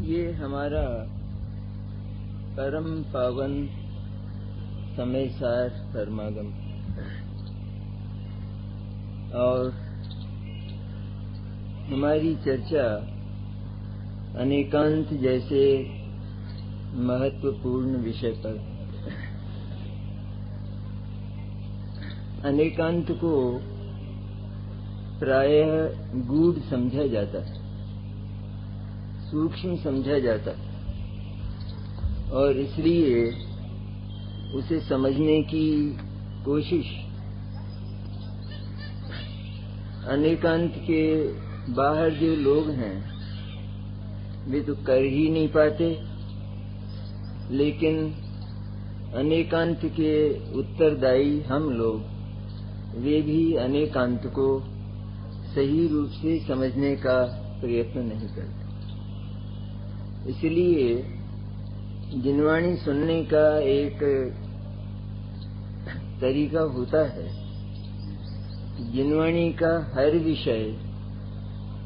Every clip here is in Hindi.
ये हमारा परम पावन समयसार परमागम और हमारी चर्चा अनेकांत जैसे महत्वपूर्ण विषय पर। अनेकांत को प्रायः गूढ़ समझा जाता है, सूक्ष्म समझा जाता है और इसलिए उसे समझने की कोशिश अनेकांत के बाहर जो लोग हैं वे तो कर ही नहीं पाते, लेकिन अनेकांत के उत्तरदायी हम लोग वे भी अनेकांत को सही रूप से समझने का प्रयत्न नहीं करते। इसलिए जिनवाणी सुनने का एक तरीका होता है। जिनवाणी का हर विषय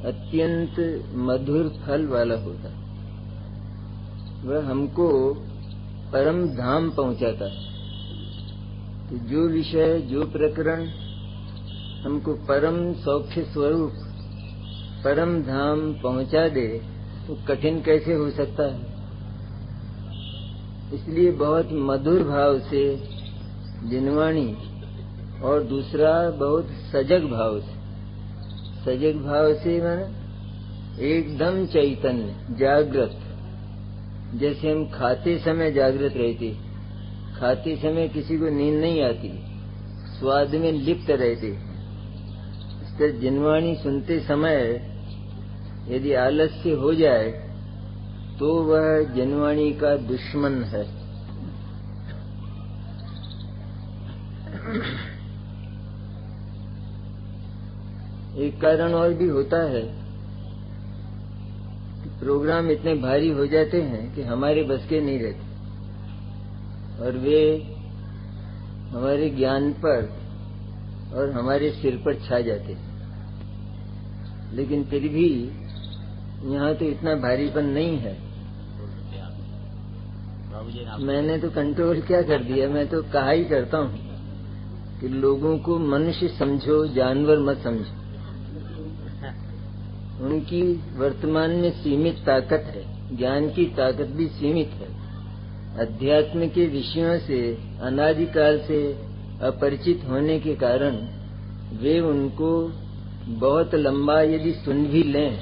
अत्यंत मधुर फल वाला होता है। वह हमको परम धाम पहुंचाता है। तो जो विषय, जो प्रकरण हमको परम सौख्य स्वरूप, परम धाम पहुंचा दे, तो कठिन कैसे हो सकता है। इसलिए बहुत मधुर भाव से जिनवाणी और दूसरा बहुत सजग भाव से। सजग भाव से माने एकदम चैतन्य, जागृत। जैसे हम खाते समय जागृत रहते, खाते समय किसी को नींद नहीं आती, स्वाद में लिप्त रहते। इस तरह जिनवाणी सुनते समय यदि आलस्य हो जाए तो वह जिनवाणी का दुश्मन है। एक कारण और भी होता है कि प्रोग्राम इतने भारी हो जाते हैं कि हमारे बस के नहीं रहते और वे हमारे ज्ञान पर और हमारे सिर पर छा जाते हैं। लेकिन फिर भी यहाँ तो इतना भारीपन नहीं है। मैंने तो कंट्रोल क्या कर दिया, मैं तो कहा ही करता हूँ कि लोगों को मनुष्य समझो, जानवर मत समझो। उनकी वर्तमान में सीमित ताकत है, ज्ञान की ताकत भी सीमित है। अध्यात्म के विषयों से अनादिकाल से अपरिचित होने के कारण वे उनको बहुत लंबा यदि सुन भी लें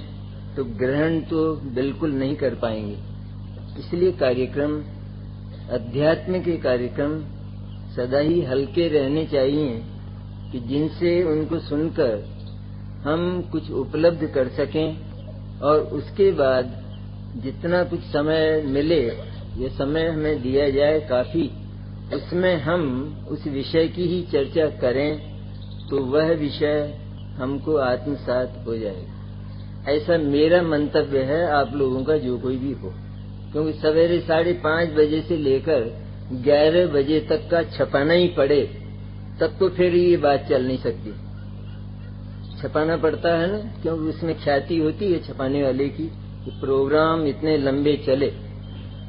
तो ग्रहण तो बिल्कुल नहीं कर पाएंगे। इसलिए कार्यक्रम, अध्यात्म के कार्यक्रम सदा ही हल्के रहने चाहिए कि जिनसे उनको सुनकर हम कुछ उपलब्ध कर सकें और उसके बाद जितना कुछ समय मिले, ये समय हमें दिया जाए काफी, उसमें हम उस विषय की ही चर्चा करें तो वह विषय हमको आत्मसात हो जाएगा। ऐसा मेरा मंतव्य है, आप लोगों का जो कोई भी हो। क्योंकि सवेरे 5:30 बजे से लेकर 11 बजे तक का छपाना ही पड़े तब तो फिर ये बात चल नहीं सकती। छपाना पड़ता है ना, क्योंकि उसमें ख्याति होती है छपाने वाले की कि प्रोग्राम इतने लंबे चले।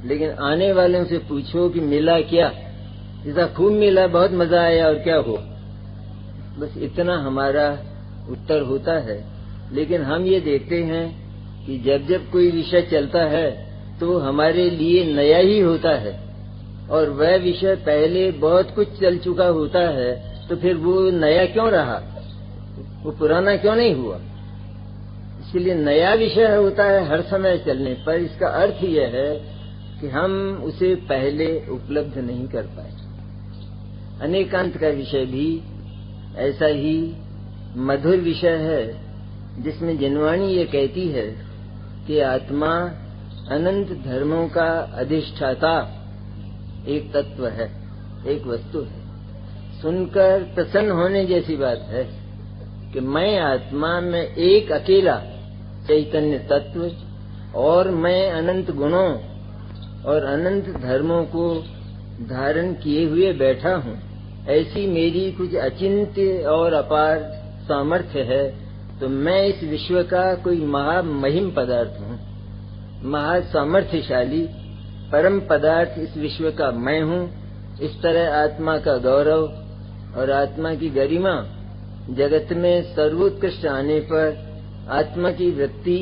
लेकिन आने वालों से पूछो कि मिला क्या, जैसा खूब मिला, बहुत मजा आया और क्या हो, बस इतना हमारा उत्तर होता है। लेकिन हम ये देखते हैं कि जब जब कोई विषय चलता है तो हमारे लिए नया ही होता है और वह विषय पहले बहुत कुछ चल चुका होता है, तो फिर वो नया क्यों रहा, वो पुराना क्यों नहीं हुआ। इसलिए नया विषय होता है हर समय चलने पर। इसका अर्थ यह है कि हम उसे पहले उपलब्ध नहीं कर पाए। अनेकांत का विषय भी ऐसा ही मधुर विषय है जिसमें जिनवाणी ये कहती है कि आत्मा अनंत धर्मों का अधिष्ठाता एक तत्व है, एक वस्तु है। सुनकर प्रसन्न होने जैसी बात है कि मैं आत्मा में एक अकेला चैतन्य तत्व और मैं अनंत गुणों और अनंत धर्मों को धारण किए हुए बैठा हूँ। ऐसी मेरी कुछ अचिंत्य और अपार सामर्थ्य है। तो मैं इस विश्व का कोई महामहिम पदार्थ हूँ। महासामर्थ्यशाली परम पदार्थ इस विश्व का मैं हूँ, इस तरह आत्मा का गौरव और आत्मा की गरिमा जगत में सर्वोत्कृष्ट आने पर आत्मा की वृत्ति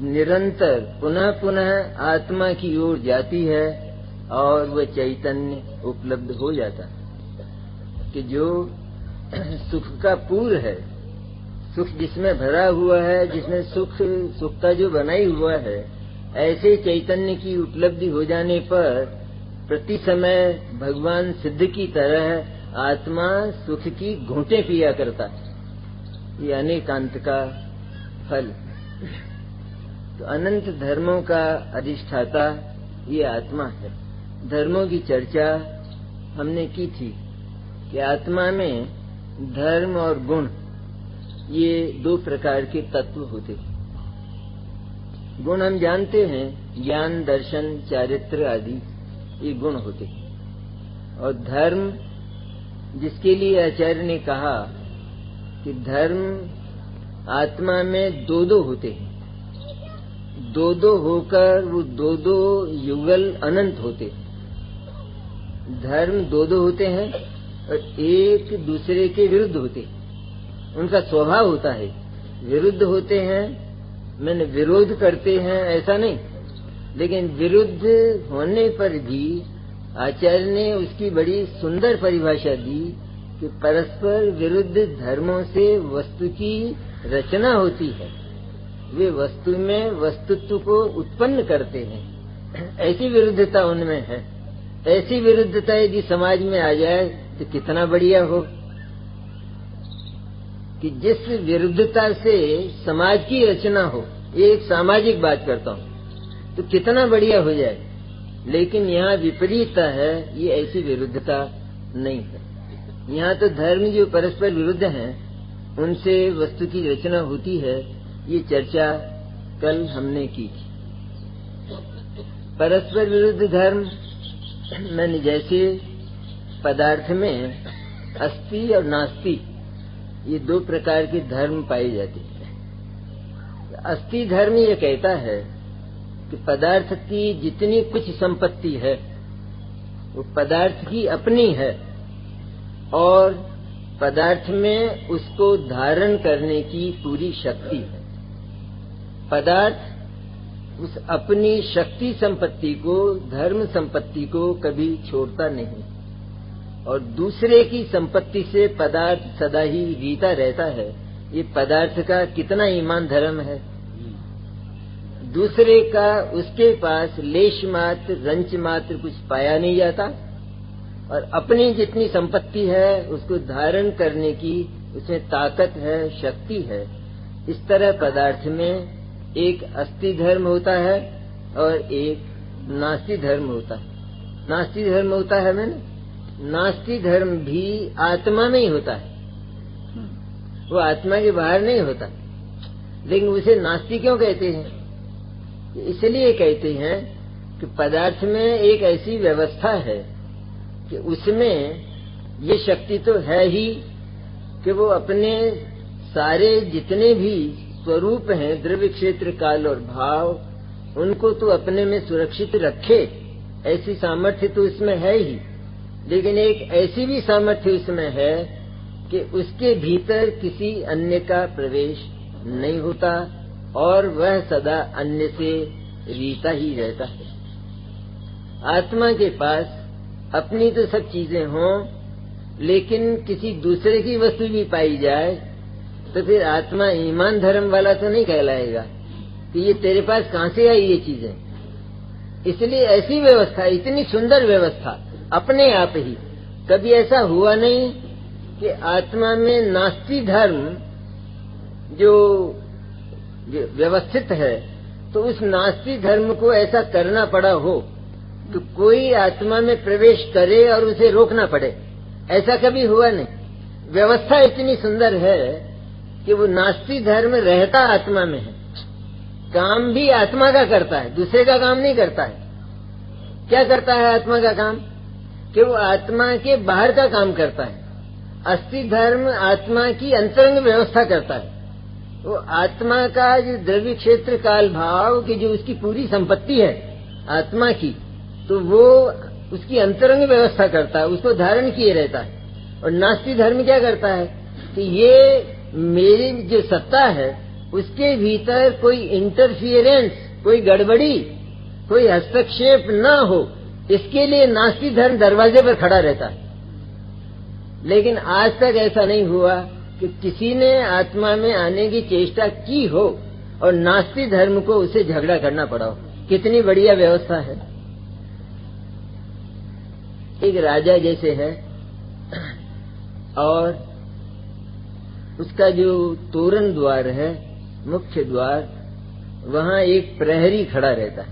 निरंतर पुनः पुनः आत्मा की ओर जाती है और वह चैतन्य उपलब्ध हो जाता है कि जो सुख का पूर है, सुख जिसमें भरा हुआ है, जिसमें सुख का जो बनाई हुआ है, ऐसे चैतन्य की उपलब्धि हो जाने पर प्रति समय भगवान सिद्ध की तरह आत्मा सुख की घूंटे पिया करता है। ये अनेकांत का फल। तो अनंत धर्मों का अधिष्ठाता ये आत्मा है। धर्मों की चर्चा हमने की थी कि आत्मा में धर्म और गुण ये दो प्रकार के तत्व होते हैं। गुण हम जानते हैं, ज्ञान, दर्शन, चारित्र आदि ये गुण होते हैं। और धर्म, जिसके लिए आचार्य ने कहा कि धर्म आत्मा में दो होते हैं, दो होकर वो दो युगल अनंत होते हैं। धर्म दो होते हैं और एक दूसरे के विरुद्ध होते हैं। उनका स्वभाव होता है विरुद्ध होते हैं, मैंने विरोध करते हैं ऐसा नहीं, लेकिन विरुद्ध होने पर भी आचार्य ने उसकी बड़ी सुंदर परिभाषा दी कि परस्पर विरुद्ध धर्मों से वस्तु की रचना होती है, वे वस्तु में वस्तुत्व को उत्पन्न करते हैं। ऐसी विरुद्धता उनमें है। ऐसी विरुद्धता यदि समाज में आ जाए तो कितना बढ़िया हो कि जिस विरुद्धता से समाज की रचना हो, ये एक सामाजिक बात करता हूँ, तो कितना बढ़िया हो जाए। लेकिन यहाँ विपरीतता है, ये ऐसी विरुद्धता नहीं है। यहाँ तो धर्म जो परस्पर विरुद्ध हैं उनसे वस्तु की रचना होती है। ये चर्चा कल हमने की थी। परस्पर विरुद्ध धर्म मैंने जैसे पदार्थ में अस्ति और नास्ति ये दो प्रकार के धर्म पाए जाते हैं। अस्ति धर्म ये कहता है कि पदार्थ की जितनी कुछ संपत्ति है वो पदार्थ की अपनी है और पदार्थ में उसको धारण करने की पूरी शक्ति है। पदार्थ उस अपनी शक्ति संपत्ति को, धर्म संपत्ति को कभी छोड़ता नहीं और दूसरे की संपत्ति से पदार्थ सदा ही जीता रहता है। ये पदार्थ का कितना ईमान धर्म है। दूसरे का उसके पास लेश मात्र, रंच मात्र कुछ पाया नहीं जाता और अपनी जितनी संपत्ति है उसको धारण करने की उसमें ताकत है, शक्ति है। इस तरह पदार्थ में एक अस्ति धर्म होता है और एक नास्ति धर्म होता है। नास्ति धर्म होता है मैंने नास्ति धर्म भी आत्मा में ही होता है, वो आत्मा के बाहर नहीं होता। लेकिन उसे नास्ति क्यों कहते हैं? इसलिए कहते हैं कि पदार्थ में एक ऐसी व्यवस्था है कि उसमें ये शक्ति तो है ही कि वो अपने सारे जितने भी स्वरूप हैं, द्रव्य, क्षेत्र, काल और भाव, उनको तो अपने में सुरक्षित रखे, ऐसी सामर्थ्य तो उसमें है ही। लेकिन एक ऐसी भी सामर्थ्य उसमें है कि उसके भीतर किसी अन्य का प्रवेश नहीं होता और वह सदा अन्य से रीता ही रहता है। आत्मा के पास अपनी तो सब चीजें हों, लेकिन किसी दूसरे की वस्तु भी पाई जाए तो फिर आत्मा ईमान धर्म वाला तो नहीं कहलाएगा कि ये तेरे पास कहाँ से आई ये चीजें। इसलिए ऐसी व्यवस्था, इतनी सुंदर व्यवस्था अपने आप ही, कभी ऐसा हुआ नहीं कि आत्मा में नास्ति धर्म जो व्यवस्थित है तो उस नास्ति धर्म को ऐसा करना पड़ा हो कि कोई आत्मा में प्रवेश करे और उसे रोकना पड़े, ऐसा कभी हुआ नहीं। व्यवस्था इतनी सुंदर है कि वो नास्ति धर्म रहता आत्मा में है, काम भी आत्मा का करता है, दूसरे का काम नहीं करता है। क्या करता है आत्मा का काम? कि वो आत्मा के बाहर का काम करता है। अस्ति धर्म आत्मा की अंतरंग व्यवस्था करता है। वो आत्मा का जो द्रव्य क्षेत्र काल भाव की जो उसकी पूरी संपत्ति है आत्मा की, तो वो उसकी अंतरंग व्यवस्था करता है, उसको धारण किए रहता है। और नास्तिक धर्म क्या करता है कि ये मेरी जो सत्ता है उसके भीतर कोई इंटरफियरेंस, कोई गड़बड़ी, कोई हस्तक्षेप न हो, इसके लिए नास्तिक धर्म दरवाजे पर खड़ा रहता है। लेकिन आज तक ऐसा नहीं हुआ कि किसी ने आत्मा में आने की चेष्टा की हो और नास्तिक धर्म को उसे झगड़ा करना पड़ा हो। कितनी बढ़िया व्यवस्था है। एक राजा जैसे है और उसका जो तोरण द्वार है, मुख्य द्वार, वहां एक प्रहरी खड़ा रहता है,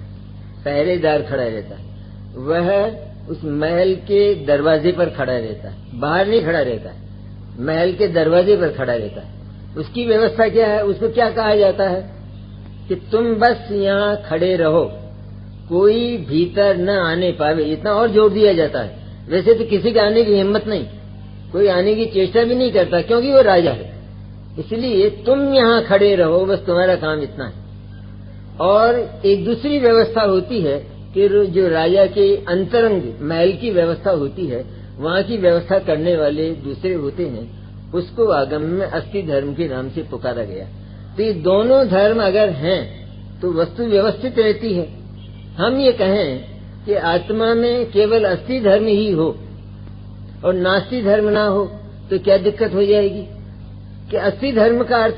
पहरेदार खड़ा रहता है। वह उस महल के दरवाजे पर खड़ा रहता है, बाहर नहीं खड़ा रहता है, महल के दरवाजे पर खड़ा रहता है। उसकी व्यवस्था क्या है, उसको क्या कहा जाता है कि तुम बस यहाँ खड़े रहो, कोई भीतर न आने पावे, इतना और जोर दिया जाता है। वैसे तो किसी के आने की हिम्मत नहीं, कोई आने की चेष्टा भी नहीं करता, क्योंकि वो राजा है। इसलिए तुम यहाँ खड़े रहो, बस तुम्हारा काम इतना है। और एक दूसरी व्यवस्था होती है कि जो राजा के अंतरंग महल की व्यवस्था होती है, वहाँ की व्यवस्था करने वाले दूसरे होते हैं, उसको आगम में अस्थि धर्म के नाम से पुकारा गया। तो ये दोनों धर्म अगर हैं तो वस्तु व्यवस्थित रहती है। हम ये कहें कि आत्मा में केवल अस्थि धर्म ही हो और नास्ति धर्म ना हो तो क्या दिक्कत हो जाएगी कि अस्थि धर्म का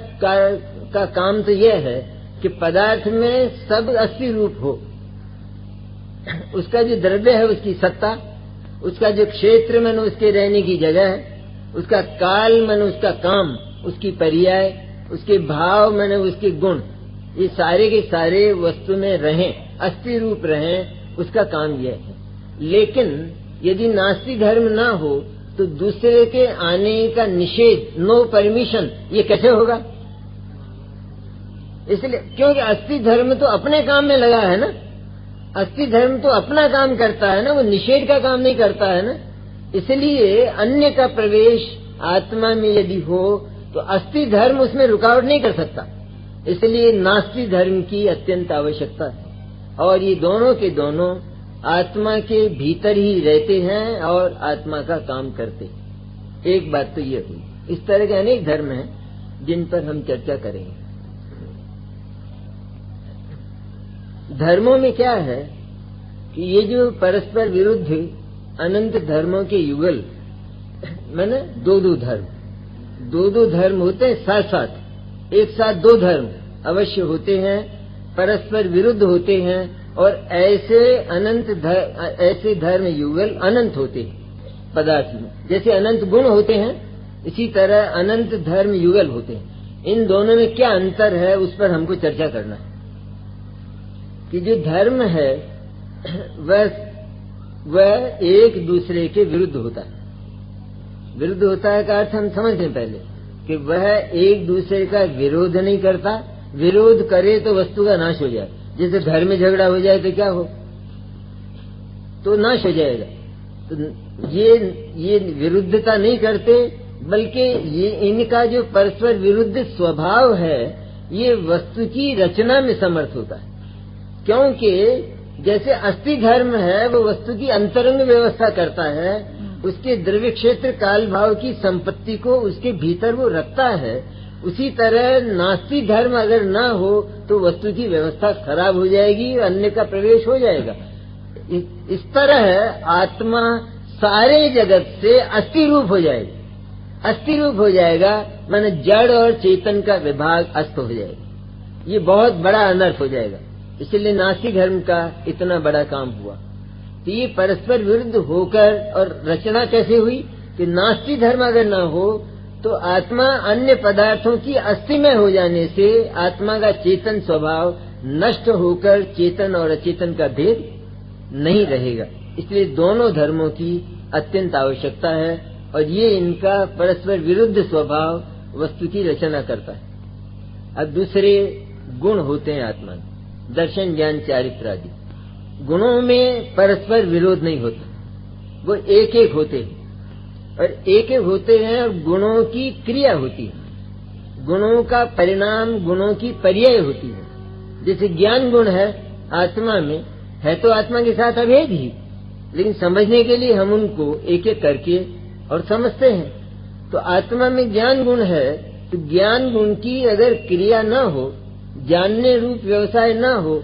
काम तो यह है कि पदार्थ में सब अस्थि रूप हो। उसका जो द्रव्य है उसकी सत्ता, उसका जो क्षेत्र मन उसके रहने की जगह है, उसका काल मन उसका काम, उसकी पर्याय, उसके भाव मन उसके गुण, ये सारे के सारे वस्तु में रहें, अस्थि रूप रहें, उसका काम यह है। लेकिन यदि नास्तिक धर्म ना हो तो दूसरे के आने का निषेध, नो परमिशन, ये कैसे होगा? इसलिए क्योंकि अस्थि धर्म तो अपने काम में लगा है ना, अस्थि धर्म तो अपना काम करता है ना, वो निषेध का काम नहीं करता है ना। इसलिए अन्य का प्रवेश आत्मा में यदि हो तो अस्थि धर्म उसमें रुकावट नहीं कर सकता। इसलिए नास्तिक धर्म की अत्यंत आवश्यकता है। और ये दोनों के दोनों आत्मा के भीतर ही रहते हैं और आत्मा का काम करते हैं। एक बात तो ये हुई। इस तरह के अनेक धर्म हैं जिन पर हम चर्चा करेंगे। धर्मों में क्या है कि ये जो परस्पर विरुद्ध अनंत धर्मों के युगल, माने दो धर्म होते हैं साथ साथ, एक साथ दो धर्म अवश्य होते हैं, परस्पर विरुद्ध होते हैं और ऐसे धर्म युगल अनंत होते हैं पदार्थ में। जैसे अनंत गुण होते हैं इसी तरह अनंत धर्म युगल होते हैं। इन दोनों में क्या अंतर है उस पर हमको चर्चा करना है कि जो धर्म है वह एक दूसरे के विरुद्ध होता है। विरुद्ध होता है का अर्थ हम समझते पहले कि वह एक दूसरे का विरोध नहीं करता, विरोध करे तो वस्तु का नाश हो जाए। जैसे घर में झगड़ा हो जाए तो क्या हो, तो नाश हो जाएगा। तो ये विरुद्धता नहीं करते, बल्कि ये इनका जो परस्पर विरुद्ध स्वभाव है ये वस्तु की रचना में समर्थ होता है। क्योंकि जैसे अस्थि धर्म है वो वस्तु की अंतरंग व्यवस्था करता है, उसके द्रव्य क्षेत्र काल भाव की संपत्ति को उसके भीतर वो रखता है। उसी तरह नास्तिक धर्म अगर ना हो तो वस्तु की व्यवस्था खराब हो जाएगी, अन्य का प्रवेश हो जाएगा। इस तरह आत्मा सारे जगत से अस्थि रूप हो जाएगा। अस्थि रूप हो जाएगा माने जड़ और चेतन का विभाग अस्त हो जाएगा। ये बहुत बड़ा अनर्थ हो जाएगा। इसलिए नास्तिक धर्म का इतना बड़ा काम हुआ। तो ये परस्पर विरुद्ध होकर, और रचना कैसे हुई कि नास्तिक धर्म अगर ना हो तो आत्मा अन्य पदार्थों की अस्थिमय हो जाने से आत्मा का चेतन स्वभाव नष्ट होकर चेतन और अचेतन का भेद नहीं रहेगा। इसलिए दोनों धर्मों की अत्यंत आवश्यकता है और ये इनका परस्पर विरुद्ध स्वभाव वस्तु की रचना करता है। अब दूसरे गुण होते हैं आत्मा, दर्शन ज्ञान चारित्र आदि। गुणों में परस्पर विरोध नहीं होता, वो एक एक होते हैं और एक एक होते हैं और गुणों की क्रिया होती है। गुणों का परिणाम गुणों की पर्याय होती है। जैसे ज्ञान गुण है आत्मा में, है तो आत्मा के साथ अभेद ही, लेकिन समझने के लिए हम उनको एक एक करके और समझते हैं। तो आत्मा में ज्ञान गुण है, तो ज्ञान गुण की अगर क्रिया न हो, जानने रूप व्यवसाय न हो,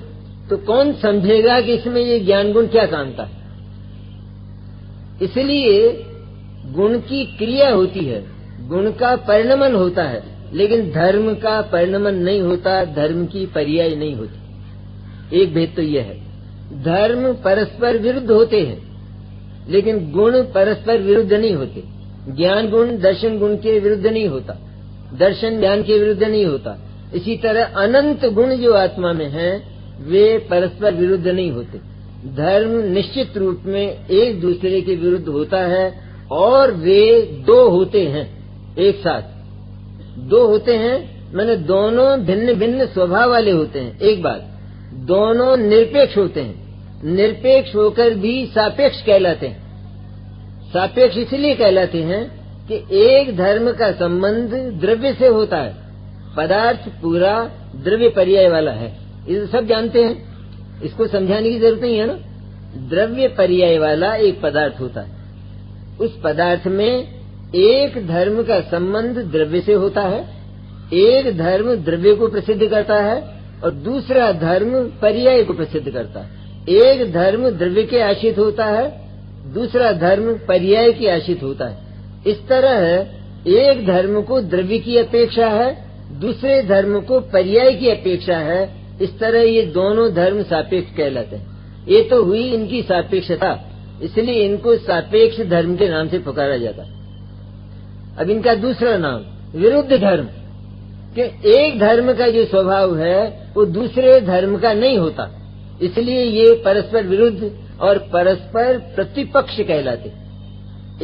तो कौन समझेगा कि इसमें ये ज्ञान गुण क्या काम का है। इसलिए गुण की क्रिया होती है, गुण का परिणमन होता है, लेकिन धर्म का परिणमन नहीं होता, धर्म की पर्याय नहीं होती। एक भेद तो यह है। धर्म परस्पर विरुद्ध होते हैं, लेकिन गुण परस्पर विरुद्ध नहीं होते। ज्ञान गुण दर्शन गुण के विरुद्ध नहीं होता, दर्शन ज्ञान के विरुद्ध नहीं होता। इसी तरह अनंत गुण जो आत्मा में हैं, वे परस्पर विरुद्ध नहीं होते। धर्म निश्चित रूप में एक दूसरे के विरुद्ध होता है, और वे दो होते हैं एक साथ। दो होते हैं माने दोनों भिन्न भिन्न स्वभाव वाले होते हैं। एक बात, दोनों निरपेक्ष होते हैं, निरपेक्ष होकर भी सापेक्ष कहलाते हैं। सापेक्ष इसलिए कहलाते हैं कि एक धर्म का संबंध द्रव्य से होता है। पदार्थ पूरा द्रव्य पर्याय वाला है, ये सब जानते हैं, इसको समझाने की जरूरत नहीं है ना। द्रव्य पर्याय वाला एक पदार्थ होता है, उस पदार्थ में एक धर्म का संबंध द्रव्य से होता है। एक धर्म द्रव्य को प्रसिद्ध करता है और दूसरा धर्म पर्याय को प्रसिद्ध करता है। एक धर्म द्रव्य के आश्रित होता है, दूसरा धर्म पर्याय के आश्रित होता है। इस तरह एक धर्म को द्रव्य की अपेक्षा है, दूसरे धर्म को पर्याय की अपेक्षा है। इस तरह ये दोनों धर्म सापेक्ष कहलाते हैं। ये तो हुई इनकी सापेक्षता, इसलिए इनको सापेक्ष धर्म के नाम से पुकारा जाता है। अब इनका दूसरा नाम विरुद्ध धर्म, कि एक धर्म का जो स्वभाव है वो दूसरे धर्म का नहीं होता, इसलिए ये परस्पर विरुद्ध और परस्पर प्रतिपक्ष कहलाते।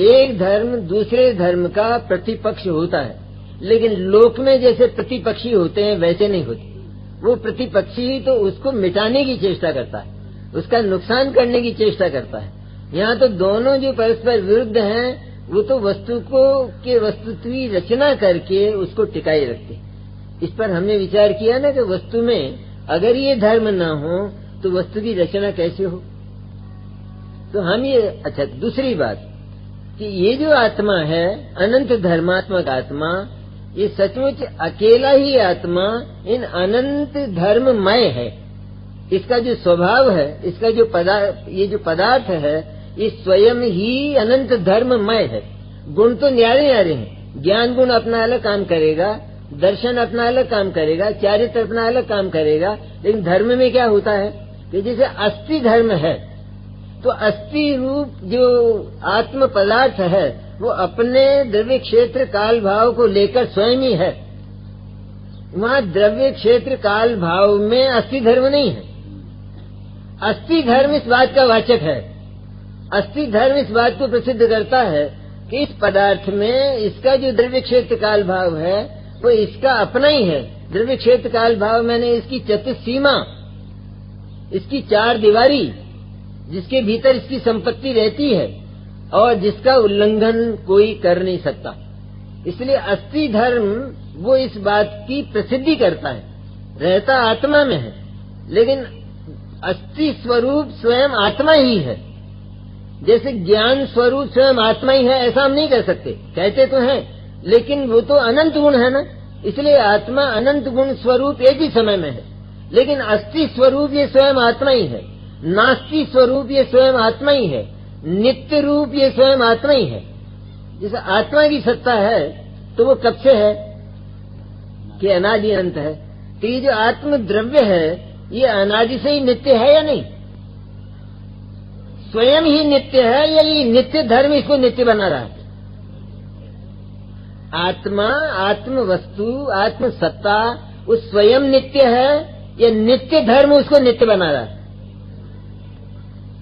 एक धर्म दूसरे धर्म का प्रतिपक्ष होता है, लेकिन लोक में जैसे प्रतिपक्षी होते हैं वैसे नहीं होते। वो प्रतिपक्षी तो उसको मिटाने की चेष्टा करता है, उसका नुकसान करने की चेष्टा करता है। यहाँ तो दोनों जो परस्पर विरुद्ध हैं, वो तो वस्तु को के वस्तुत्वी रचना करके उसको टिकाए रखते। इस पर हमने विचार किया ना कि वस्तु में अगर ये धर्म न हो तो वस्तु की रचना कैसे हो। तो हम ये अच्छा, दूसरी बात कि ये जो आत्मा है अनंत धर्मात्मक आत्मा, ये सचमुच अकेला ही आत्मा इन अनंत धर्ममय है। इसका जो स्वभाव है, इसका जो ये जो पदार्थ है, ये स्वयं ही अनंत धर्ममय है। गुण तो न्यारे न्यारे हैं। ज्ञान गुण अपना अलग काम करेगा, दर्शन अपना अलग काम करेगा, चारित्र अपना अलग काम करेगा, लेकिन धर्म में क्या होता है कि जैसे अस्थि धर्म है, तो अस्थि रूप जो आत्म पदार्थ है वो अपने द्रव्य क्षेत्र काल भाव को लेकर स्वयं ही है। वहाँ द्रव्य क्षेत्र काल भाव में अस्थि धर्म नहीं है। अस्थि धर्म इस बात का वाचक है, अस्थि धर्म इस बात को प्रसिद्ध करता है कि इस पदार्थ में इसका जो द्रव्य क्षेत्र काल भाव है वो इसका अपना ही है। द्रव्य क्षेत्र काल भाव मैंने इसकी चतुसीमा, इसकी चार दीवारी, जिसके भीतर इसकी संपत्ति रहती है और जिसका उल्लंघन कोई कर नहीं सकता। इसलिए अस्थि धर्म वो इस बात की प्रसिद्धि करता है, रहता आत्मा में है, लेकिन अस्थि स्वरूप स्वयं आत्मा ही है। जैसे ज्ञान स्वरूप स्वयं आत्मा ही है ऐसा हम नहीं कह सकते, कहते तो हैं, लेकिन वो तो अनंत गुण है ना, इसलिए आत्मा अनंत गुण स्वरूप एक ही समय में है। लेकिन अस्थि स्वरूप ये स्वयं आत्मा ही है, नास्ति स्वरूप ये स्वयं आत्मा ही है, नित्य रूप ये स्वयं आत्मा ही है। जैसे आत्मा की सत्ता है तो वो कब से है कि अनादि अनंत है। तो ये जो आत्म द्रव्य है ये अनादि से ही नित्य है या नहीं, स्वयं ही नित्य है या ये नित्य धर्म इसको नित्य बना रहा है। आत्मा, आत्म वस्तु, आत्म सत्ता वो स्वयं नित्य है या नित्य धर्म उसको नित्य बना रहा है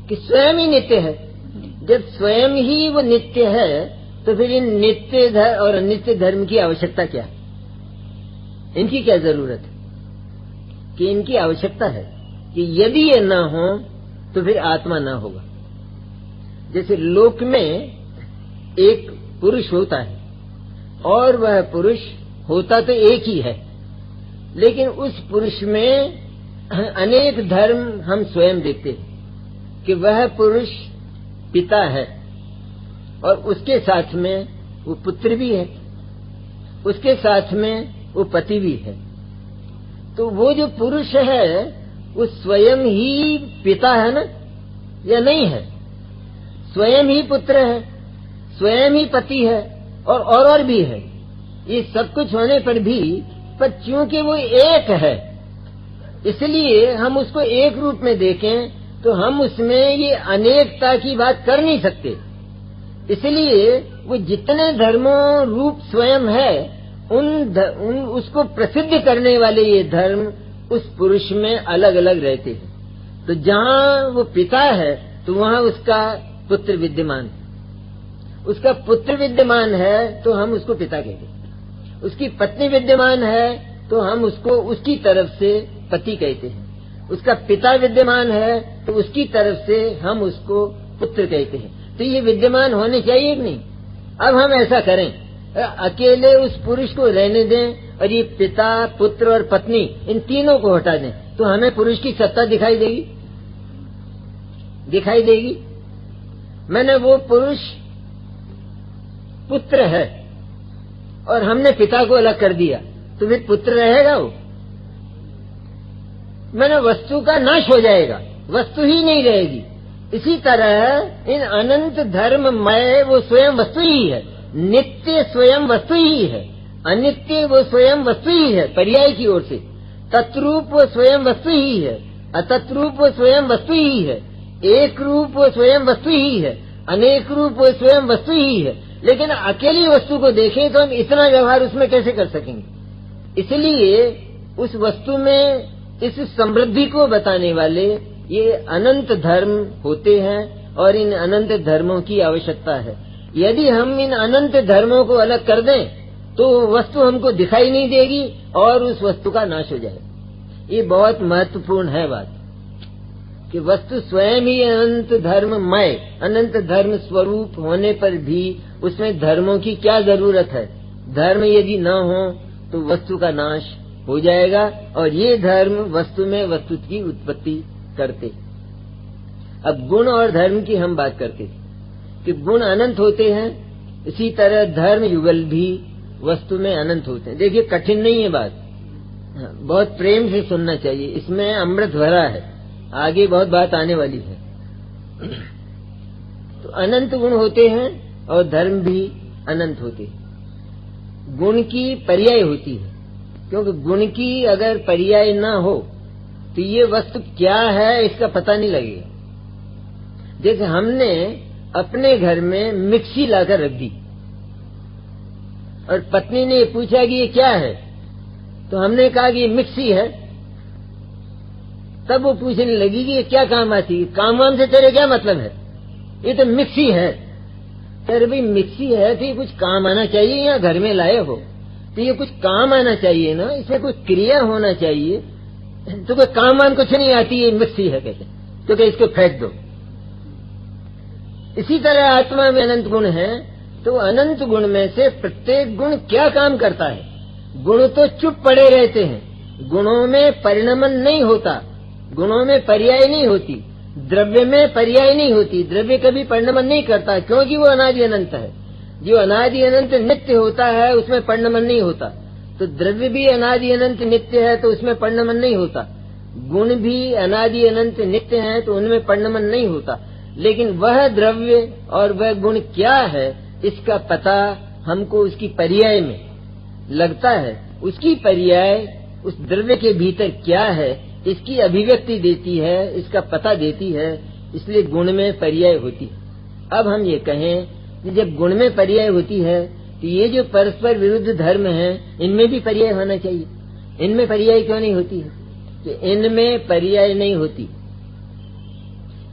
कि स्वयं ही नित्य है। जब स्वयं ही वो नित्य है तो फिर इन नित्य धर्म और अनित्य धर्म की आवश्यकता क्या, इनकी क्या जरूरत है? कि इनकी आवश्यकता है कि यदि ये न हो तो फिर आत्मा न होगा। जैसे लोक में एक पुरुष होता है और वह पुरुष होता तो एक ही है, लेकिन उस पुरुष में अनेक धर्म हम स्वयं देखते हैं कि वह पुरुष पिता है और उसके साथ में वो पुत्र भी है, उसके साथ में वो पति भी है। तो वो जो पुरुष है वो स्वयं ही पिता है ना, या नहीं है? स्वयं ही पुत्र है, स्वयं ही पति है और भी है। ये सब कुछ होने पर भी, पर चूंकि वो एक है, इसलिए हम उसको एक रूप में देखें तो हम उसमें ये अनेकता की बात कर नहीं सकते। इसलिए वो जितने धर्मों रूप स्वयं है, उसको प्रसिद्ध करने वाले ये धर्म उस पुरुष में अलग अलग रहते हैं। तो जहाँ वो पिता है तो वहाँ उसका पुत्र विद्यमान है, उसका पुत्र विद्यमान है तो हम उसको पिता कहते हैं, उसकी पत्नी विद्यमान है तो हम उसको उसकी तरफ से पति कहते हैं, उसका पिता विद्यमान है तो उसकी तरफ से हम उसको पुत्र कहते हैं। तो ये विद्यमान होने चाहिए कि नहीं? अब हम ऐसा करें, अकेले उस पुरुष को रहने दें और ये पिता, पुत्र और पत्नी इन तीनों को हटा दें, तो हमें पुरुष की सत्ता दिखाई देगी? दिखाई देगी? मैंने वो पुरुष पुत्र है और हमने पिता को अलग कर दिया, तो फिर पुत्र रहेगा वो? मैंने वस्तु का नाश हो जाएगा, वस्तु ही नहीं रहेगी। इसी तरह इन अनंत धर्ममय वो स्वयं वस्तु ही है, नित्य स्वयं वस्तु ही है, अनित्य वो स्वयं वस्तु ही है पर्याय की ओर से, तत्रूप वो स्वयं वस्तु ही है, अतत्रूप वो स्वयं वस्तु ही है, एक रूप वो स्वयं वस्तु ही है, अनेक रूप वो स्वयं वस्तु ही है। लेकिन अकेली वस्तु को देखें तो हम इतना व्यवहार उसमें कैसे कर सकेंगे? इसलिए उस वस्तु में इस समृद्धि को बताने वाले ये अनंत धर्म होते हैं और इन अनंत धर्मों की आवश्यकता है। यदि हम इन अनंत धर्मों को अलग कर दें तो वस्तु हमको दिखाई नहीं देगी और उस वस्तु का नाश हो जाएगा। ये बहुत महत्वपूर्ण है बात कि वस्तु स्वयं ही अनंत धर्ममय, अनंत धर्म स्वरूप होने पर भी उसमें धर्मों की क्या जरूरत है? धर्म यदि न हो तो वस्तु का नाश हो जाएगा और ये धर्म वस्तु में वस्तु की उत्पत्ति करते। अब गुण और धर्म की हम बात करते कि गुण अनंत होते हैं, इसी तरह धर्म युगल भी वस्तु में अनंत होते हैं। देखिए कठिन नहीं है बात, बहुत प्रेम से सुनना चाहिए, इसमें अमृत भरा है, आगे बहुत बात आने वाली है। तो अनंत गुण होते हैं और धर्म भी अनंत होते हैं। गुण की पर्याय होती है, क्योंकि गुण की अगर पर्याय ना हो तो ये वस्तु क्या है इसका पता नहीं लगेगा। जैसे हमने अपने घर में मिक्सी लाकर रख दी और पत्नी ने पूछा कि ये क्या है, तो हमने कहा कि ये मिक्सी है। तब वो पूछने लगी कि ये क्या काम आती है? काम वाम से तेरे क्या मतलब है? ये तो मिक्सी है। अरे भाई मिक्सी है तो ये कुछ काम आना चाहिए, या घर में लाए हो तो ये कुछ काम आना चाहिए ना, इसमें कोई क्रिया होना चाहिए। तो कोई काम वाम कुछ नहीं आती, ये मिक्सी है कहते, तो क्या इसको फेंक दो। इसी तरह आत्मा में अनंत गुण है, तो अनंत गुण में से प्रत्येक गुण क्या काम करता है? गुण तो चुप पड़े रहते हैं, गुणों में परिणमन नहीं होता, गुणों में पर्याय नहीं होती, द्रव्य में पर्याय नहीं होती, द्रव्य कभी परिणमन नहीं करता, क्योंकि वो अनादि अनंत है। जो अनादि अनंत नित्य होता है उसमें परिणमन नहीं होता, तो द्रव्य भी अनादि अनंत नित्य है तो उसमें परिणमन नहीं होता, गुण भी अनादि अनंत नित्य है तो उनमें परिणमन नहीं होता। लेकिन वह द्रव्य और वह गुण क्या है इसका पता हमको उसकी पर्याय में लगता है। उसकी पर्याय उस द्रव्य के भीतर क्या है इसकी अभिव्यक्ति देती है, इसका पता देती है, इसलिए गुण में पर्याय होती है। अब हम ये कहें कि जब गुण में पर्याय होती है तो ये जो परस्पर विरुद्ध धर्म है इनमें भी पर्याय होना चाहिए। इनमें पर्याय क्यों नहीं होती है? कि इनमें पर्याय नहीं होती।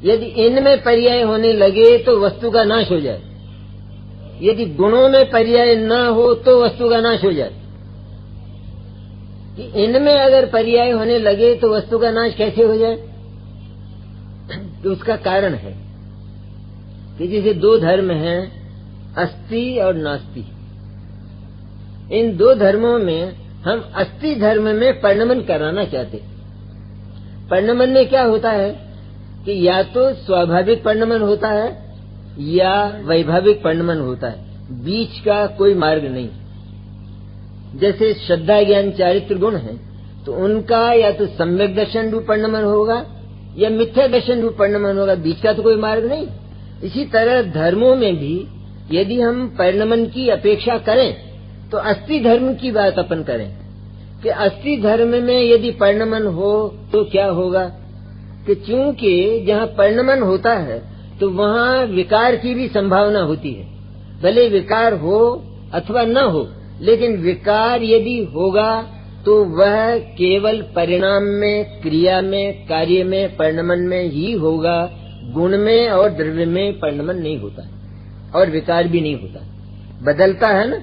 यदि इनमें पर्याय होने लगे तो वस्तु का नाश हो जाए, यदि गुणों में पर्याय न हो तो वस्तु का नाश हो जाए। कि इनमें अगर पर्याय होने लगे तो वस्तु का नाश कैसे हो जाए? तो उसका कारण है कि जैसे दो धर्म हैं, अस्ति और नास्ति। इन दो धर्मों में हम अस्थि धर्म में परिणमन कराना चाहते। परिणमन में क्या होता है कि या तो स्वाभाविक परिणमन होता है या वैभाविक परिणमन होता है, बीच का कोई मार्ग नहीं। जैसे श्रद्धा ज्ञान चारित्र गुण है तो उनका या तो सम्यक दर्शन रूप परिणमन होगा या मिथ्या दर्शन रूप परिणमन होगा, बीच का तो कोई मार्ग नहीं। इसी तरह धर्मों में भी यदि हम परिणमन की अपेक्षा करें तो अस्थि धर्म की बात अपन करें कि अस्थि धर्म में यदि परिणमन हो तो क्या होगा कि चूंकि जहाँ परिणमन होता है तो वहाँ विकार की भी संभावना होती है। भले विकार हो अथवा न हो, लेकिन विकार यदि होगा तो वह केवल परिणाम में, क्रिया में, कार्य में, परिणमन में ही होगा, गुण में और द्रव्य में परिणमन नहीं होता और विकार भी नहीं होता। बदलता है ना,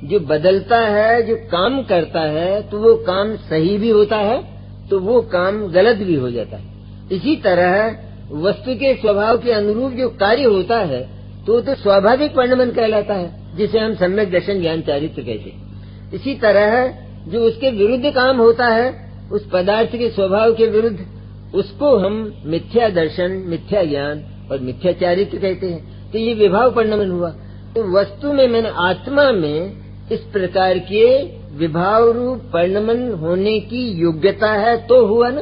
जो बदलता है, जो काम करता है तो वो काम सही भी होता है तो वो काम गलत भी हो जाता है। इसी तरह वस्तु के स्वभाव के अनुरूप जो कार्य होता है तो स्वाभाविक परिणमन कहलाता है, जिसे हम सम्यक दर्शन ज्ञान चारित्र कहते हैं। इसी तरह जो उसके विरुद्ध काम होता है, उस पदार्थ के स्वभाव के विरुद्ध, उसको हम मिथ्या दर्शन, मिथ्या ज्ञान और मिथ्या चारित्र कहते हैं। तो ये विभाव परिणमन हुआ। तो वस्तु में, मैंने आत्मा में इस प्रकार के विभाव रूप परिणमन होने की योग्यता है तो हुआ ना।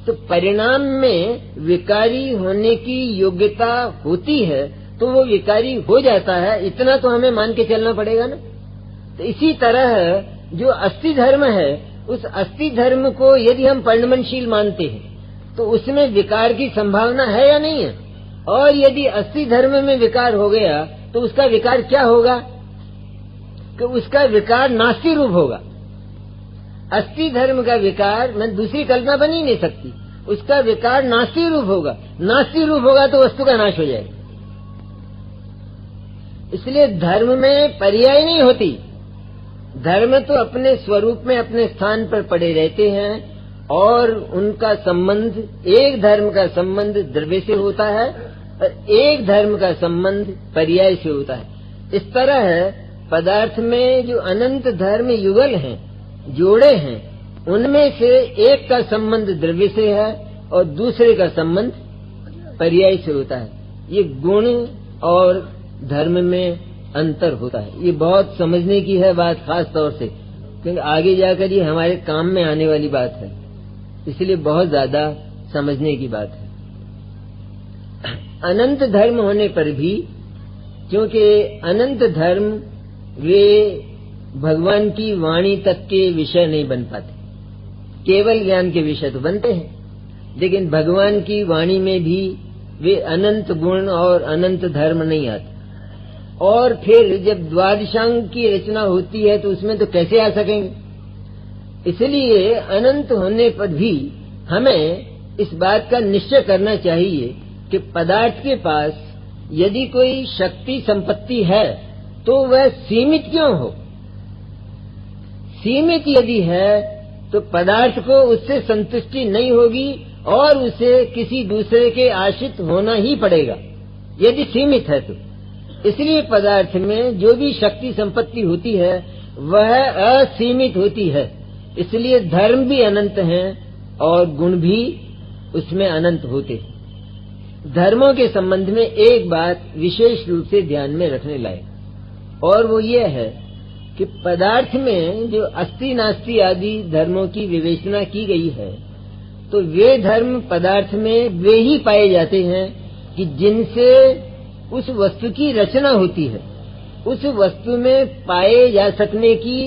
तो परिणाम में विकारी होने की योग्यता होती है तो वो विकारी हो जाता है, इतना तो हमें मान के चलना पड़ेगा ना। तो इसी तरह जो अस्थि धर्म है, उस अस्थि धर्म को यदि हम परिणमनशील मानते हैं तो उसमें विकार की संभावना है या नहीं है। और यदि अस्थि धर्म में विकार हो गया तो उसका विकार क्या होगा कि उसका विकार नास्ति रूप होगा। अस्थि धर्म का विकार मैं दूसरी कल्पना बन ही नहीं सकती, उसका विकार नास्ति रूप होगा। नास्ति रूप होगा तो वस्तु का नाश हो जाएगा। इसलिए धर्म में पर्याय नहीं होती। धर्म तो अपने स्वरूप में अपने स्थान पर पड़े रहते हैं और उनका संबंध, एक धर्म का संबंध द्रव्य से होता है और एक धर्म का संबंध पर्याय से होता है। इस तरह पदार्थ में जो अनंत धर्म युगल हैं, जोड़े हैं, उनमें से एक का संबंध द्रव्य से है और दूसरे का संबंध पर्याय से होता है। ये गुण और धर्म में अंतर होता है। ये बहुत समझने की है बात, खास तौर से क्योंकि आगे जाकर ये हमारे काम में आने वाली बात है, इसलिए बहुत ज्यादा समझने की बात है। अनंत धर्म होने पर भी, क्योंकि अनंत धर्म वे भगवान की वाणी तक के विषय नहीं बन पाते, केवल ज्ञान के विषय तो बनते हैं, लेकिन भगवान की वाणी में भी वे अनंत गुण और अनंत धर्म नहीं आते। और फिर जब द्वादशांग की रचना होती है तो उसमें तो कैसे आ सकेंगे। इसलिए अनंत होने पर भी हमें इस बात का निश्चय करना चाहिए कि पदार्थ के पास यदि कोई शक्ति संपत्ति है तो वह सीमित क्यों हो। सीमित यदि है तो पदार्थ को उससे संतुष्टि नहीं होगी और उसे किसी दूसरे के आश्रित होना ही पड़ेगा यदि सीमित है तो। इसलिए पदार्थ में जो भी शक्ति संपत्ति होती है वह असीमित होती है। इसलिए धर्म भी अनंत हैं और गुण भी उसमें अनंत होते हैं। धर्मों के संबंध में एक बात विशेष रूप से ध्यान में रखने लायक, और वो ये है कि पदार्थ में जो अस्ति नास्ति आदि धर्मों की विवेचना की गई है तो वे धर्म पदार्थ में वे ही पाए जाते हैं कि जिनसे उस वस्तु की रचना होती है, उस वस्तु में पाए जा सकने की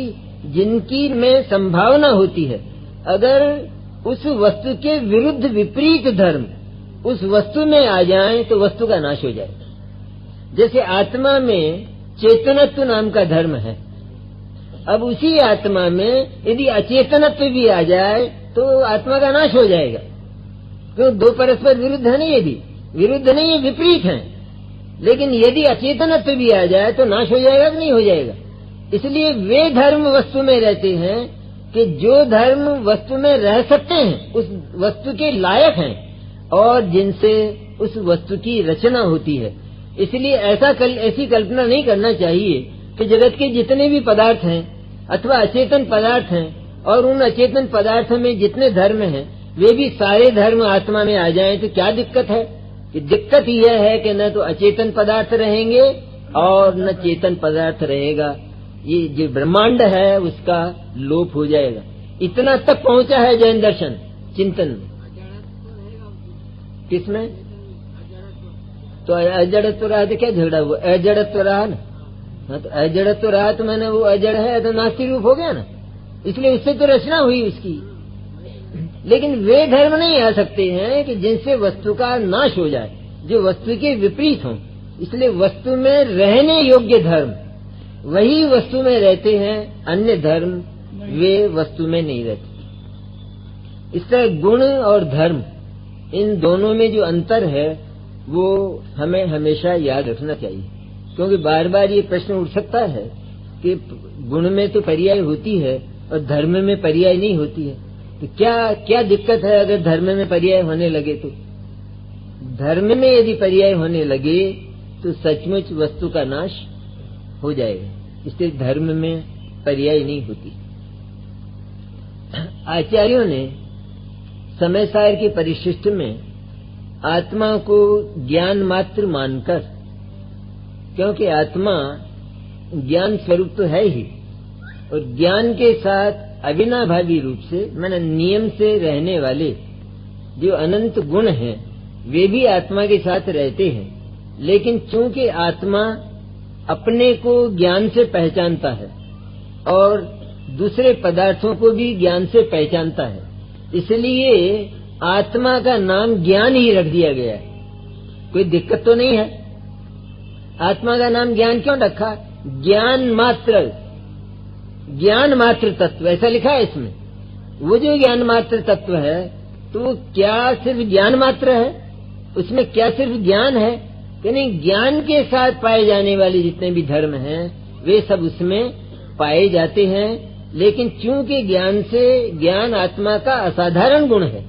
जिनकी में संभावना होती है। अगर उस वस्तु के विरुद्ध विपरीत धर्म उस वस्तु में आ जाएं तो वस्तु का नाश हो जाए। जैसे आत्मा में चेतनत्व नाम का धर्म है, अब उसी आत्मा में यदि अचेतनत्व भी आ जाए तो आत्मा का नाश हो जाएगा। क्यों, दो परस्पर विरुद्ध है नहीं, ये भी विरुद्ध नहीं, ये विपरीत हैं। लेकिन यदि अचेतनत्व भी आ जाए तो नाश हो जाएगा कि नहीं हो जाएगा। इसलिए वे धर्म वस्तु में रहते हैं कि जो धर्म वस्तु में रह सकते हैं, उस वस्तु के लायक हैं और जिनसे उस वस्तु की रचना होती है। इसलिए ऐसी कल्पना नहीं करना चाहिए कि जगत के जितने भी पदार्थ हैं अथवा अचेतन पदार्थ हैं और उन अचेतन पदार्थों में जितने धर्म हैं वे भी सारे धर्म आत्मा में आ जाएं तो क्या दिक्कत है? कि दिक्कत यह है कि न तो अचेतन पदार्थ रहेंगे और न चेतन पदार्थ रहेगा। ये जो ब्रह्मांड है उसका लोप हो जाएगा। इतना तक पहुंचा है जैन दर्शन चिंतन में। किसमें? तो अजड़त्व रहा तो क्या झगड़ा हुआ? अजड़त्व रहा ना। हाँ, तो अजड़त्व रहा तो मैंने वो अजड़ है तो नास्तिक रूप हो गया ना, इसलिए उससे तो रचना हुई उसकी। लेकिन वे धर्म नहीं आ सकते हैं कि जिनसे वस्तु का नाश हो जाए, जो वस्तु के विपरीत हों। इसलिए वस्तु में रहने योग्य धर्म वही वस्तु में रहते हैं, अन्य धर्म वे वस्तु में नहीं रहते। इस तरह गुण और धर्म इन दोनों में जो अंतर है वो हमें हमेशा याद रखना चाहिए, क्योंकि बार बार ये प्रश्न उठ सकता है कि गुण में तो पर्याय होती है और धर्म में पर्याय नहीं होती है, तो क्या दिक्कत है अगर धर्म में पर्याय होने लगे? तो धर्म में यदि पर्याय होने लगे तो सचमुच वस्तु का नाश हो जाएगा, इसलिए धर्म में पर्याय नहीं होती। आचार्यों ने समय सार के परिशिष्ट में आत्मा को ज्ञान मात्र मानकर, क्योंकि आत्मा ज्ञान स्वरूप तो है ही और ज्ञान के साथ अविनाभावी रूप से माने नियम से रहने वाले जो अनंत गुण हैं वे भी आत्मा के साथ रहते हैं। लेकिन चूंकि आत्मा अपने को ज्ञान से पहचानता है और दूसरे पदार्थों को भी ज्ञान से पहचानता है, इसलिए आत्मा का नाम ज्ञान ही रख दिया गया है। कोई दिक्कत तो नहीं है। आत्मा का नाम ज्ञान क्यों रखा? ज्ञान मात्र तत्व ऐसा लिखा है इसमें। वो जो ज्ञान मात्र तत्व है तो वो क्या सिर्फ ज्ञान मात्र है? उसमें क्या सिर्फ ज्ञान है कि नहीं? ज्ञान के साथ पाए जाने वाले जितने भी धर्म हैं वे सब उसमें पाए जाते हैं। लेकिन चूंकि ज्ञान आत्मा का असाधारण गुण है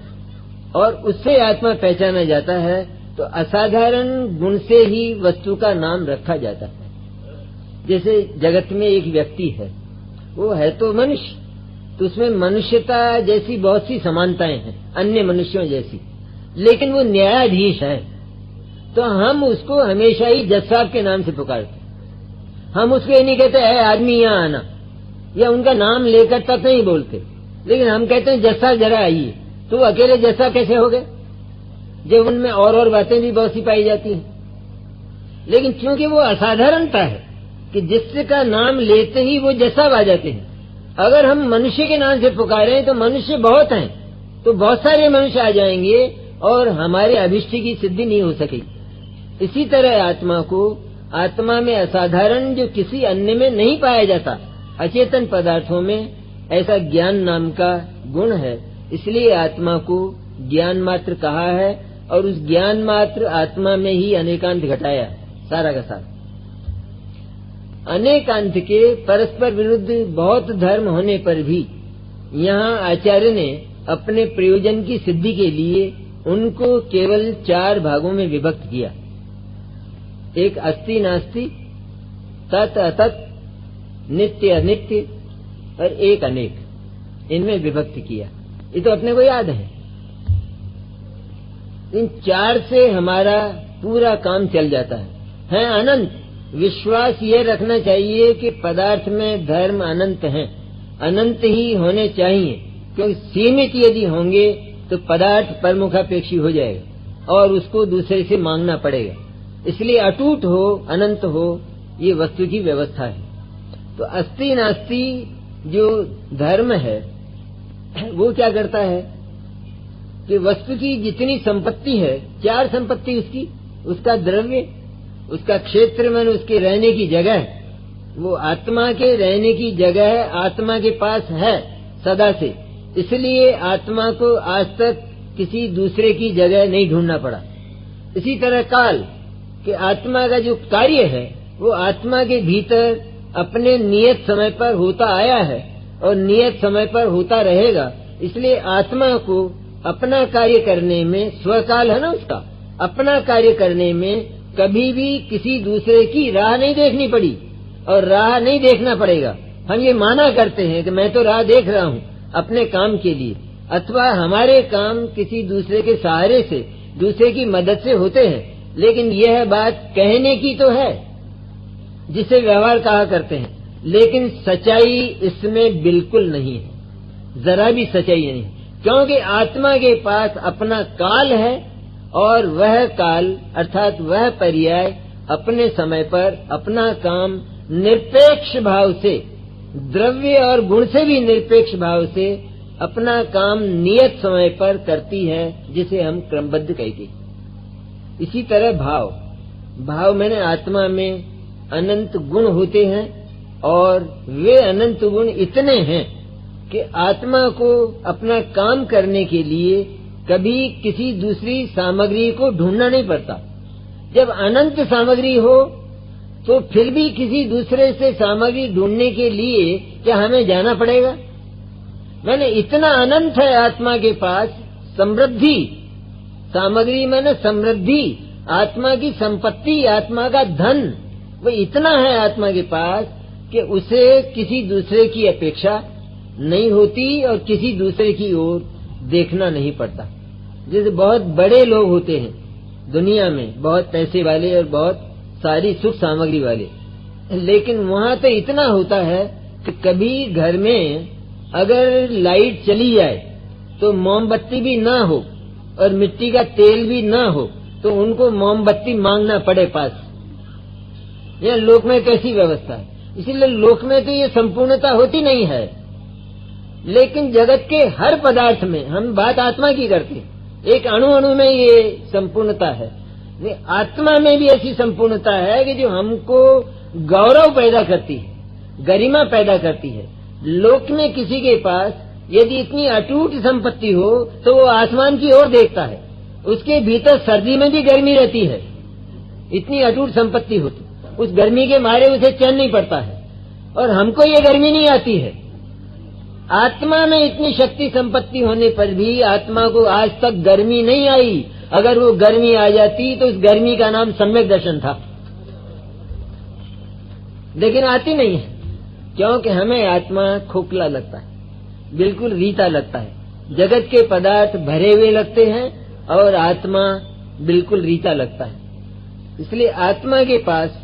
और उससे आत्मा पहचाना जाता है, तो असाधारण गुण से ही वस्तु का नाम रखा जाता है। जैसे जगत में एक व्यक्ति है, वो है तो मनुष्य, तो उसमें मनुष्यता जैसी बहुत सी समानताएं हैं अन्य मनुष्यों जैसी, लेकिन वो न्यायाधीश है, तो हम उसको हमेशा ही जज साहब के नाम से पुकारते। हम उसको ये नहीं कहते है आदमी यहाँ आना, या उनका नाम लेकर तक नहीं बोलते, लेकिन हम कहते हैं जज साहब जरा आइए। तो वो अकेले जज साहब कैसे हो गए जब उनमें और बातें भी बहुत सी पाई जाती हैं। लेकिन क्योंकि वो असाधारणता है कि जिसका नाम लेते ही वो जज साहब आ जाते हैं। अगर हम मनुष्य के नाम से पुकारें तो मनुष्य बहुत हैं, तो बहुत सारे मनुष्य आ जाएंगे और हमारे अभिष्ट की सिद्धि नहीं हो सकेगी। इसी तरह आत्मा में असाधारण जो किसी अन्य में नहीं पाया जाता, अचेतन पदार्थों में ऐसा ज्ञान नाम का गुण है, इसलिए आत्मा को ज्ञान मात्र कहा है और उस ज्ञान मात्र आत्मा में ही अनेकांत घटाया सारा का सारा। अनेकांत के परस्पर विरुद्ध बहुत धर्म होने पर भी यहाँ आचार्य ने अपने प्रयोजन की सिद्धि के लिए उनको केवल 4 भागों में विभक्त किया। एक अस्ति नास्ति, तत् असत, नित्य अनित्य और एक अनेक, इनमें विभक्त किया। ये तो अपने को याद है। इन 4 से हमारा पूरा काम चल जाता है अनंत। विश्वास ये रखना चाहिए कि पदार्थ में धर्म अनंत हैं, अनंत ही होने चाहिए, क्योंकि सीमित यदि होंगे तो पदार्थ परमुखापेक्षी हो जाएगा और उसको दूसरे से मांगना पड़ेगा। इसलिए अटूट हो, अनंत हो, ये वस्तु की व्यवस्था है। तो अस्ति नास्ति जो धर्म है वो क्या करता है कि वस्तु की जितनी संपत्ति है, 4 संपत्ति उसकी, उसका द्रव्य, उसका क्षेत्र मन, उसके रहने की जगह, वो आत्मा के रहने की जगह आत्मा के पास है सदा से। इसलिए आत्मा को आज तक किसी दूसरे की जगह नहीं ढूंढना पड़ा। इसी तरह काल कि आत्मा का जो कार्य है वो आत्मा के भीतर अपने नियत समय पर होता आया है और नियत समय पर होता रहेगा। इसलिए आत्मा को अपना कार्य करने में, स्वकाल है ना उसका, अपना कार्य करने में कभी भी किसी दूसरे की राह नहीं देखनी पड़ी। और राह नहीं देखना पड़ेगा। हम ये माना करते हैं कि मैं तो राह देख रहा हूँ अपने काम के लिए, अथवा हमारे काम किसी दूसरे के सहारे से, दूसरे की मदद से होते हैं, लेकिन यह बात कहने की तो है जिसे व्यवहार कहा करते हैं, लेकिन सच्चाई इसमें बिल्कुल नहीं है, जरा भी सच्चाई नहीं, क्योंकि आत्मा के पास अपना काल है और वह काल अर्थात वह पर्याय अपने समय पर अपना काम निरपेक्ष भाव से, द्रव्य और गुण से भी निरपेक्ष भाव से अपना काम नियत समय पर करती है, जिसे हम क्रमबद्ध कहते। इसी तरह भाव मैंने आत्मा में अनंत गुण होते हैं और वे अनंत गुण इतने हैं कि आत्मा को अपना काम करने के लिए कभी किसी दूसरी सामग्री को ढूंढना नहीं पड़ता। जब अनंत सामग्री हो तो फिर भी किसी दूसरे से सामग्री ढूंढने के लिए क्या हमें जाना पड़ेगा? मैंने इतना अनंत है आत्मा के पास, समृद्धि, सामग्री मैंने समृद्धि, आत्मा की संपत्ति, आत्मा का धन, वो इतना है आत्मा के पास कि उसे किसी दूसरे की अपेक्षा नहीं होती और किसी दूसरे की ओर देखना नहीं पड़ता। जैसे बहुत बड़े लोग होते हैं दुनिया में, बहुत पैसे वाले और बहुत सारी सुख सामग्री वाले, लेकिन वहाँ तो इतना होता है कि कभी घर में अगर लाइट चली जाए तो मोमबत्ती भी ना हो और मिट्टी का तेल भी ना हो तो उनको मोमबत्ती मांगना पड़े पास। यह लोक में कैसी व्यवस्था है? इसीलिए लोक में तो ये संपूर्णता होती नहीं है, लेकिन जगत के हर पदार्थ में, हम बात आत्मा की करते हैं, एक अणु अणु में ये संपूर्णता है। आत्मा में भी ऐसी संपूर्णता है कि जो हमको गौरव पैदा करती है, गरिमा पैदा करती है। लोक में किसी के पास यदि इतनी अटूट संपत्ति हो तो वो आसमान की ओर देखता है, उसके भीतर सर्दी में भी गर्मी रहती है, इतनी अटूट संपत्ति होती, उस गर्मी के मारे उसे चैन नहीं पड़ता है, और हमको ये गर्मी नहीं आती है। आत्मा में इतनी शक्ति संपत्ति होने पर भी आत्मा को आज तक गर्मी नहीं आई। अगर वो गर्मी आ जाती तो उस गर्मी का नाम सम्यक दर्शन था, लेकिन आती नहीं है, क्योंकि हमें आत्मा खोखला लगता है, बिल्कुल रीता लगता है। जगत के पदार्थ भरे हुए लगते हैं और आत्मा बिल्कुल रीता लगता है। इसलिए आत्मा के पास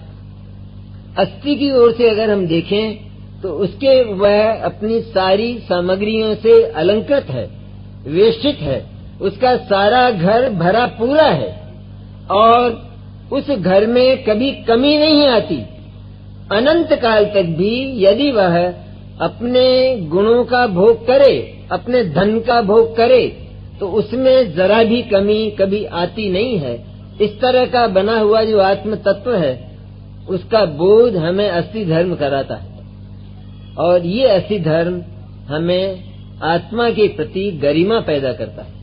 अस्थि की ओर से अगर हम देखें तो उसके वह अपनी सारी सामग्रियों से अलंकृत है, वेष्टित है, उसका सारा घर भरा पूरा है और उस घर में कभी कमी नहीं आती। अनंत काल तक भी यदि वह अपने गुणों का भोग करे, अपने धन का भोग करे, तो उसमें जरा भी कमी कभी आती नहीं है। इस तरह का बना हुआ जो आत्म तत्व है उसका बोध हमें अस्थि धर्म कराता है, और ये अस्थि धर्म हमें आत्मा के प्रति गरिमा पैदा करता है।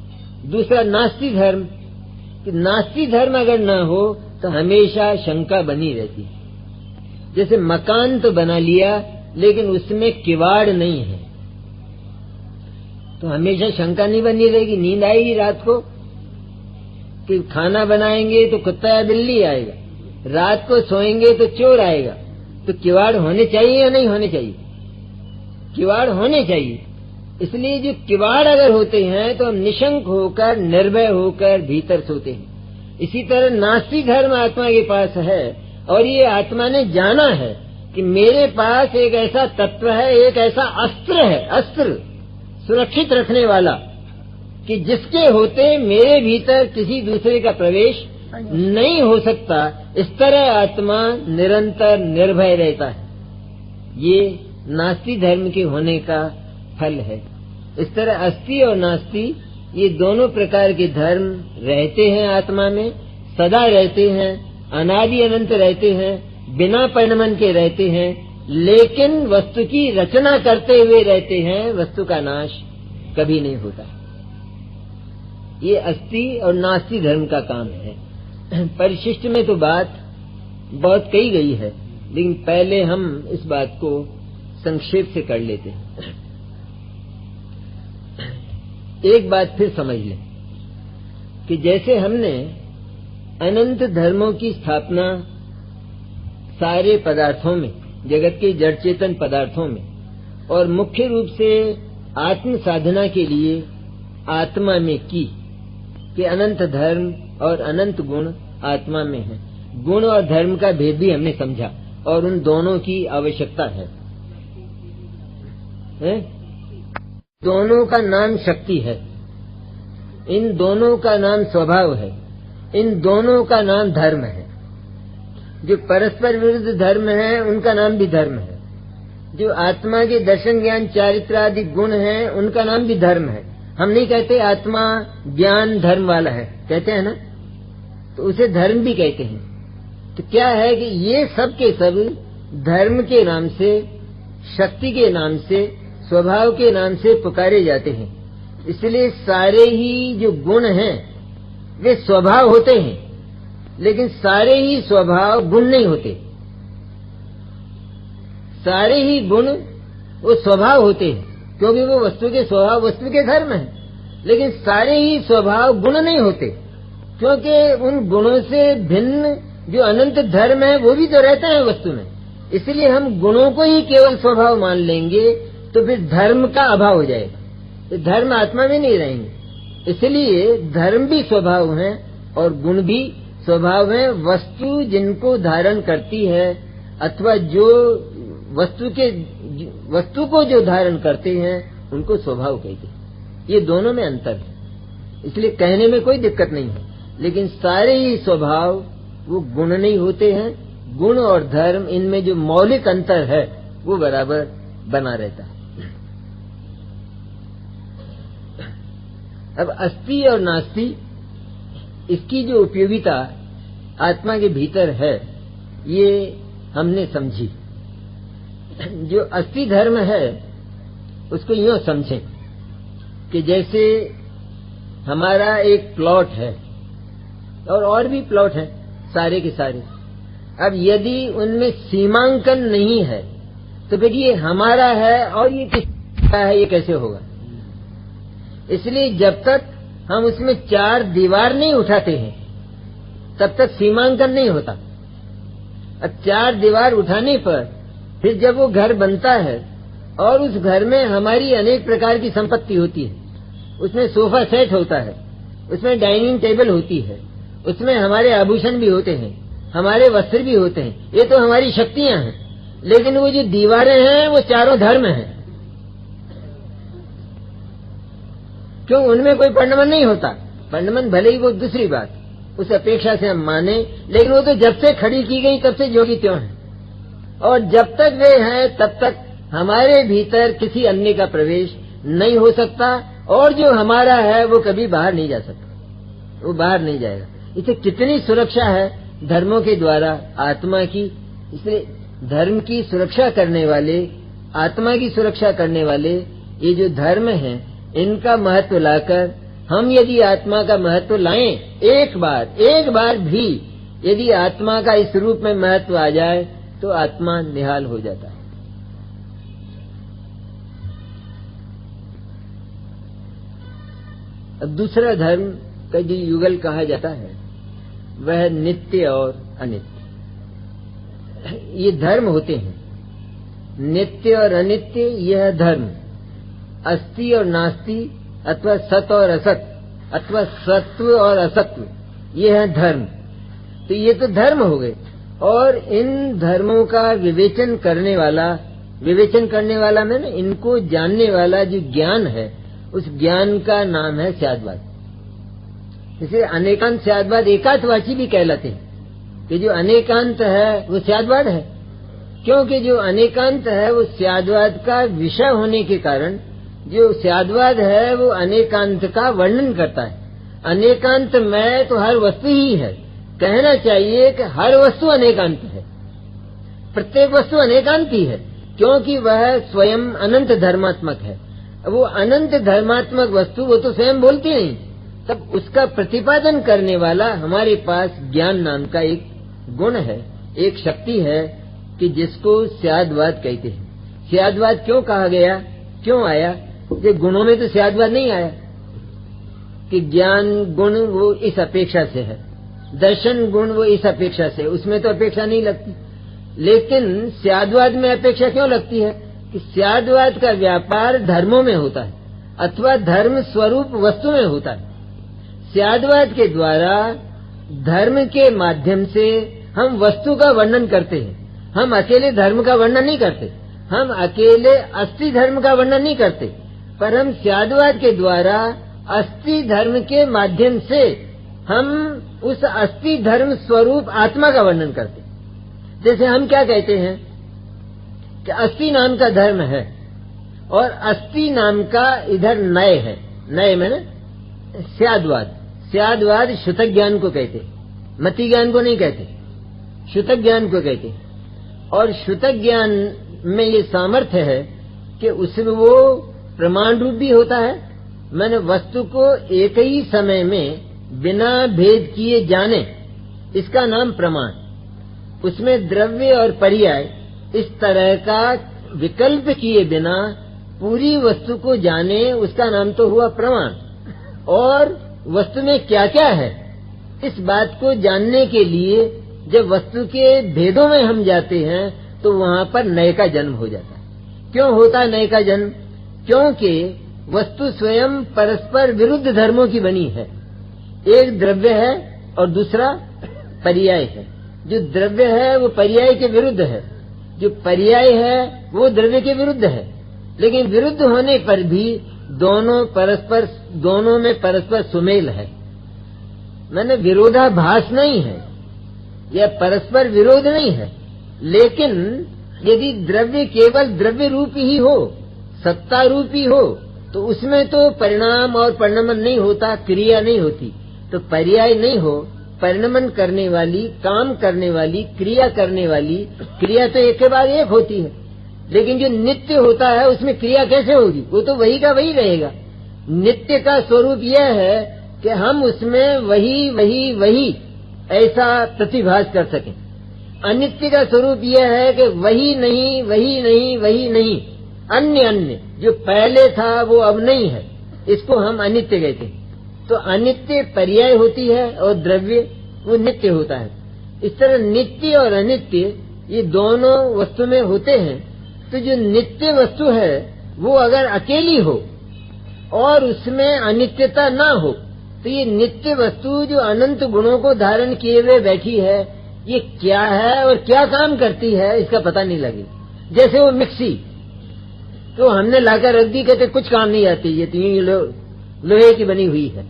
दूसरा नास्ति धर्म, कि नास्ति धर्म अगर न हो तो हमेशा शंका बनी रहती है। जैसे मकान तो बना लिया लेकिन उसमें किवाड़ नहीं है तो हमेशा शंका नहीं बनी रहेगी, नींद आएगी रात को कि खाना बनाएंगे तो कुत्ता या बिल्ली आएगा, रात को सोएंगे तो चोर आएगा। तो किवाड़ होने चाहिए या नहीं होने चाहिए? किवाड़ होने चाहिए। इसलिए जो किवाड़ अगर होते हैं तो हम निशंक होकर, निर्भय होकर भीतर सोते हैं। इसी तरह नास्ति धर्म आत्मा के पास है, और ये आत्मा ने जाना है कि मेरे पास एक ऐसा तत्व है, एक ऐसा अस्त्र है, अस्त्र सुरक्षित रखने वाला, कि जिसके होते मेरे भीतर किसी दूसरे का प्रवेश नहीं हो सकता। इस तरह आत्मा निरंतर निर्भय रहता है। ये नास्ति धर्म के होने का फल है। इस तरह अस्थि और नास्ति ये दोनों प्रकार के धर्म रहते हैं आत्मा में, सदा रहते हैं, अनादि अनंत रहते हैं, बिना परिणमन के रहते हैं, लेकिन वस्तु की रचना करते हुए रहते हैं, वस्तु का नाश कभी नहीं होता। ये अस्थि और नास्ति धर्म का काम है। परिशिष्ट में तो बात बहुत कही गई है, लेकिन पहले हम इस बात को संक्षेप से कर लेते हैं। एक बात फिर समझ लें कि जैसे हमने अनंत धर्मों की स्थापना सारे पदार्थों में जगत के जड़ चेतन पदार्थों में, और मुख्य रूप से आत्म साधना के लिए आत्मा में की कि अनंत धर्म और अनंत गुण आत्मा में है। गुण और धर्म का भेद भी हमने समझा और उन दोनों की आवश्यकता है? दोनों का नाम शक्ति है, इन दोनों का नाम स्वभाव है, इन दोनों का नाम धर्म है। जो परस्पर विरुद्ध धर्म है उनका नाम भी धर्म है। जो आत्मा के दर्शन ज्ञान चारित्र आदि गुण हैं उनका नाम भी धर्म है। हम नहीं कहते आत्मा ज्ञान धर्म वाला है, कहते हैं ना, तो उसे धर्म भी कहते हैं। तो क्या है कि ये सब के सब धर्म के नाम से, शक्ति के नाम से, स्वभाव के नाम से पुकारे जाते हैं। इसलिए सारे ही जो गुण हैं वे स्वभाव होते हैं, लेकिन सारे ही स्वभाव गुण नहीं होते। सारे ही गुण वो स्वभाव होते हैं, क्योंकि वो वस्तु के स्वभाव वस्तु के धर्म है। लेकिन सारे ही स्वभाव गुण नहीं होते, क्योंकि उन गुणों से भिन्न जो अनंत धर्म है वो भी तो रहते हैं वस्तु में। इसलिए हम गुणों को ही केवल स्वभाव मान लेंगे तो फिर धर्म का अभाव हो जाएगा, तो धर्म आत्मा में नहीं रहेंगे। इसलिए धर्म भी स्वभाव है और गुण भी स्वभाव है। वस्तु जिनको धारण करती है अथवा जो वस्तु को जो धारण करते हैं उनको स्वभाव कहते हैं। ये दोनों में अंतर है, इसलिए कहने में कोई दिक्कत नहीं है। लेकिन सारे ही स्वभाव वो गुण नहीं होते हैं। गुण और धर्म इनमें जो मौलिक अंतर है वो बराबर बना रहता है। अब अस्ति और नास्ति, इसकी जो उपयोगिता आत्मा के भीतर है ये हमने समझी। जो अस्ति धर्म है उसको यूं समझें कि जैसे हमारा एक प्लॉट है और भी प्लॉट है सारे के सारे। अब यदि उनमें सीमांकन नहीं है तो फिर ये हमारा है और ये किसका है, ये कैसे होगा? इसलिए जब तक हम उसमें चार दीवार नहीं उठाते हैं तब तक सीमांकन नहीं होता। अब चार दीवार उठाने पर फिर जब वो घर बनता है और उस घर में हमारी अनेक प्रकार की संपत्ति होती है, उसमें सोफा सेट होता है, उसमें डाइनिंग टेबल होती है, उसमें हमारे आभूषण भी होते हैं, हमारे वस्त्र भी होते हैं, ये तो हमारी शक्तियां हैं। लेकिन वो जो दीवारें हैं वो चारों धर्म हैं। क्यों? उनमें कोई पंडमन नहीं होता। पंडमन भले ही वो दूसरी बात, उस अपेक्षा से हम माने, लेकिन वो तो जब से खड़ी की गई तब से जो की त्यों है, और जब तक वे हैं तब तक हमारे भीतर किसी अन्य का प्रवेश नहीं हो सकता, और जो हमारा है वो कभी बाहर नहीं जा सकता, वो बाहर नहीं जाएगा। इसे कितनी सुरक्षा है धर्मों के द्वारा आत्मा की। इसलिए धर्म की सुरक्षा करने वाले, आत्मा की सुरक्षा करने वाले ये जो धर्म हैं इनका महत्व लाकर हम यदि आत्मा का महत्व लाएं, एक बार भी यदि आत्मा का इस रूप में महत्व आ जाए तो आत्मा निहाल हो जाता है। अब दूसरा धर्म का जो युगल कहा जाता है वह नित्य और अनित्य। ये धर्म होते हैं, नित्य और अनित्य, यह धर्म। अस्ति और नास्ति अथवा सत और असत अथवा सत्व और असत्व, ये है धर्म। तो ये तो धर्म हो गए, और इन धर्मों का विवेचन करने वाला में ना, इनको जानने वाला जो ज्ञान है उस ज्ञान का नाम है स्यादवाद। इसे अनेकांत स्यादवाद एकात्वाची भी कहलाते हैं कि जो अनेकांत है वो स्यादवाद है, क्योंकि जो अनेकांत है वो स्यादवाद का विषय होने के कारण जो स्यादवाद है वो अनेकांत का वर्णन करता है। अनेकांत में तो हर वस्तु ही है, कहना चाहिए कि हर वस्तु अनेकांत है, प्रत्येक वस्तु अनेकांत ही है, क्योंकि वह स्वयं अनंत धर्मात्मक है। वो अनंत धर्मात्मक वस्तु वो तो स्वयं बोलती नहीं, तब उसका प्रतिपादन करने वाला हमारे पास ज्ञान नाम का एक गुण है, एक शक्ति है कि जिसको स्यादवाद कहते हैं। स्यादवाद क्यों कहा गया, क्यों आया? ये गुणों में तो स्यादवाद नहीं आया कि ज्ञान गुण वो इस अपेक्षा से है, दर्शन गुण वो इस अपेक्षा से, उसमें तो अपेक्षा नहीं लगती। लेकिन स्याद्वाद में अपेक्षा क्यों लगती है कि स्याद्वाद का व्यापार धर्मों में होता है अथवा धर्म स्वरूप वस्तु में होता है। स्याद्वाद के द्वारा धर्म के माध्यम से हम वस्तु का वर्णन करते हैं। हम अकेले धर्म का वर्णन नहीं करते, हम अकेले अस्थि धर्म का वर्णन नहीं करते, पर हम स्याद्वाद के द्वारा अस्थि धर्म के माध्यम से हम उस अस्थि धर्म स्वरूप आत्मा का वर्णन करते। जैसे हम क्या कहते हैं कि अस्थि नाम का धर्म है और अस्थि नाम का इधर नय है। नय में ना स्याद्वाद, स्याद्वाद श्रुतक ज्ञान को कहते, मति ज्ञान को नहीं कहते, श्रुतक ज्ञान को कहते। और श्रुतक ज्ञान में ये सामर्थ्य है कि उसमें वो प्रमाण रूप भी होता है, मैंने वस्तु को एक ही समय में बिना भेद किए जाने, इसका नाम प्रमाण। उसमें द्रव्य और पर्याय इस तरह का विकल्प किए बिना पूरी वस्तु को जाने, उसका नाम तो हुआ प्रमाण। और वस्तु में क्या क्या है, इस बात को जानने के लिए जब वस्तु के भेदों में हम जाते हैं तो वहां पर नए का जन्म हो जाता है। क्यों होता है नए का जन्म? क्योंकि वस्तु स्वयं परस्पर विरुद्ध धर्मों की बनी है। एक द्रव्य है और दूसरा पर्याय है। जो द्रव्य है वो पर्याय के विरुद्ध है, जो पर्याय है वो द्रव्य के विरुद्ध है। लेकिन विरुद्ध होने पर भी दोनों में परस्पर सुमेल है, मैंने विरोधाभास नहीं है, यह परस्पर विरोध नहीं है। लेकिन यदि द्रव्य केवल द्रव्य रूप ही हो, सत्ता रूप ही हो, तो उसमें तो परिणाम और परिणमन नहीं होता, क्रिया नहीं होती। तो पर्याय नहीं हो, परिणमन करने वाली, काम करने वाली, क्रिया करने वाली, क्रिया तो एक के बाद एक होती है। लेकिन जो नित्य होता है उसमें क्रिया कैसे होगी? वो तो वही का वही रहेगा। नित्य का स्वरूप यह है कि हम उसमें वही वही वही ऐसा प्रतिभास कर सकें। अनित्य का स्वरूप यह है कि वही नहीं वही नहीं वही नहीं, अन्य अन्य, जो पहले था वो अब नहीं है, इसको हम अनित्य कहते हैं। तो अनित्य पर्याय होती है और द्रव्य वो नित्य होता है। इस तरह नित्य और अनित्य ये दोनों वस्तु में होते हैं। तो जो नित्य वस्तु है वो अगर अकेली हो और उसमें अनित्यता ना हो, तो ये नित्य वस्तु जो अनंत गुणों को धारण किए हुए बैठी है, ये क्या है और क्या काम करती है इसका पता नहीं लगे। जैसे वो मिक्सी तो हमने लाकर रख दी, कहते कुछ काम नहीं आती, ये तो लोहे की बनी हुई है।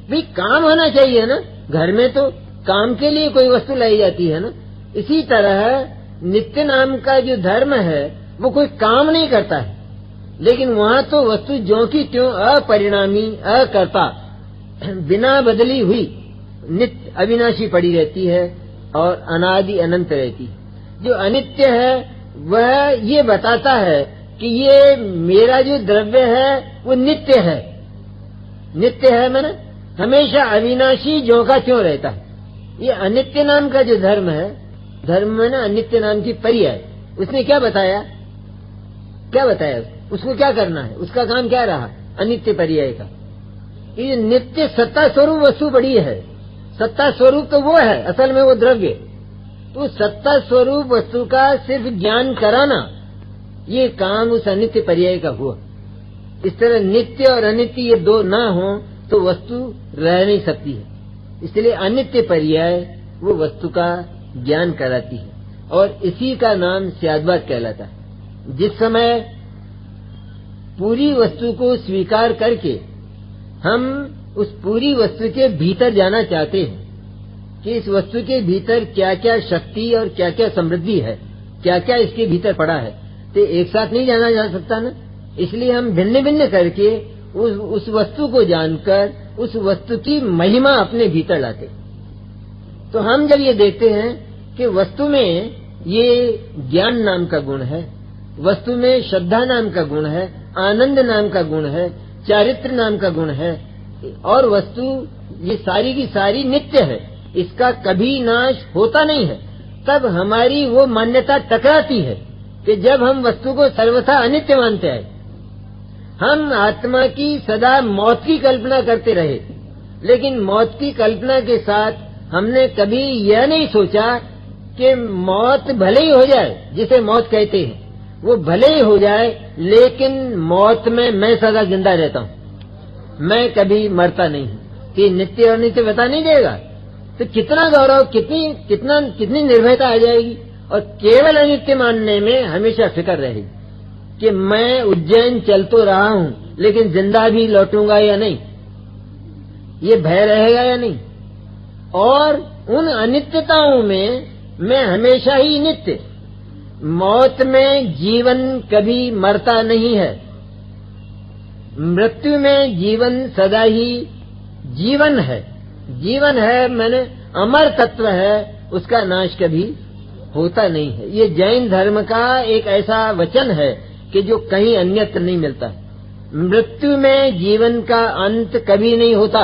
भाई काम होना चाहिए ना, घर में तो काम के लिए कोई वस्तु लाई जाती है ना। इसी तरह नित्य नाम का जो धर्म है वो कोई काम नहीं करता है, लेकिन वहां तो वस्तु ज्यों की त्यों अपरिणामी, अकर्ता, बिना बदली हुई नित्य अविनाशी पड़ी रहती है और अनादि अनंत रहती है। जो अनित्य है वह ये बताता है कि ये मेरा जो द्रव्य है वो नित्य है। नित्य है मैंने हमेशा अविनाशी ज्यों का त्यों रहता है। ये अनित्य नाम का जो धर्म है, धर्म में ना अनित्य नाम की पर्याय, उसने क्या बताया, क्या बताया उसको क्या करना है, उसका काम क्या रहा अनित्य पर्याय का। ये नित्य सत्ता स्वरूप वस्तु बड़ी है, सत्ता स्वरूप तो वो है, असल में वो द्रव्य। तो सत्ता स्वरूप वस्तु का सिर्फ ज्ञान कराना, ये काम उस अनित्य पर्याय का हुआ। इस तरह नित्य और अनित्य ये दो ना हो तो वस्तु रह नहीं सकती है। इसलिए अनित्य पर्याय वो वस्तु का ज्ञान कराती है और इसी का नाम स्याद्वाद कहलाता है। जिस समय पूरी वस्तु को स्वीकार करके हम उस पूरी वस्तु के भीतर जाना चाहते हैं कि इस वस्तु के भीतर क्या क्या शक्ति और क्या क्या समृद्धि है, क्या क्या इसके भीतर पड़ा है, तो एक साथ नहीं जाना जा सकता ना। इसलिए हम भिन्न भिन्न करके उस वस्तु को जानकर उस वस्तु की महिमा अपने भीतर लाते। तो हम जब ये देखते हैं कि वस्तु में ये ज्ञान नाम का गुण है, वस्तु में श्रद्धा नाम का गुण है, आनंद नाम का गुण है, चारित्र नाम का गुण है, और वस्तु ये सारी की सारी नित्य है, इसका कभी नाश होता नहीं है, तब हमारी वो मान्यता टकराती है कि जब हम वस्तु को सर्वथा अनित्य मानते हैं। हम आत्मा की सदा मौत की कल्पना करते रहे, लेकिन मौत की कल्पना के साथ हमने कभी यह नहीं सोचा कि मौत भले ही हो जाए, जिसे मौत कहते हैं, वो भले ही हो जाए, लेकिन मौत में मैं सदा जिंदा रहता हूँ, मैं कभी मरता नहीं हूँ। कि नित्य और नित्य बता नहीं देगा, तो कितना गौरव, कितनी निर्भयता आ जाएगी। और केवल अनित्य मानने में हमेशा फिक्र रहेगी कि मैं उज्जैन चल तो रहा हूँ, लेकिन जिंदा भी लौटूंगा या नहीं, ये भय रहेगा या नहीं। और उन अनित्यताओं में मैं हमेशा ही नित्य, मौत में जीवन कभी मरता नहीं है, मृत्यु में जीवन सदा ही जीवन है। जीवन है मैंने अमर तत्व है, उसका नाश कभी होता नहीं है। ये जैन धर्म का एक ऐसा वचन है कि जो कहीं अन्यत्र नहीं मिलता। मृत्यु में जीवन का अंत कभी नहीं होता,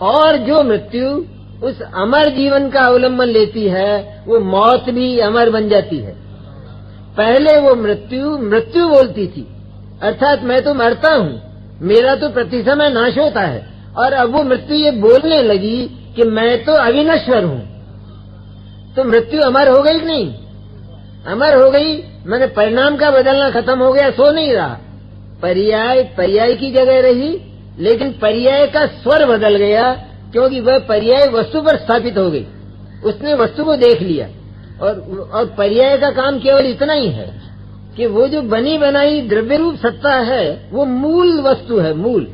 और जो मृत्यु उस अमर जीवन का अवलंबन लेती है, वो मौत भी अमर बन जाती है। पहले वो मृत्यु बोलती थी, अर्थात मैं तो मरता हूँ, मेरा तो प्रति समय नाश होता है। और अब वो मृत्यु ये बोलने लगी कि मैं तो अविनश्वर हूँ। तो मृत्यु अमर हो गई कि नहीं? अमर हो गई, मैंने परिणाम का बदलना खत्म हो गया, सो नहीं रहा। पर्याय की जगह रही, लेकिन पर्याय का स्वर बदल गया, क्योंकि वह पर्याय वस्तु पर स्थापित हो गई। उसने वस्तु को देख लिया, और पर्याय का काम केवल इतना ही है कि वो जो बनी बनाई द्रव्य रूप सत्ता है, वो मूल वस्तु है, मूल।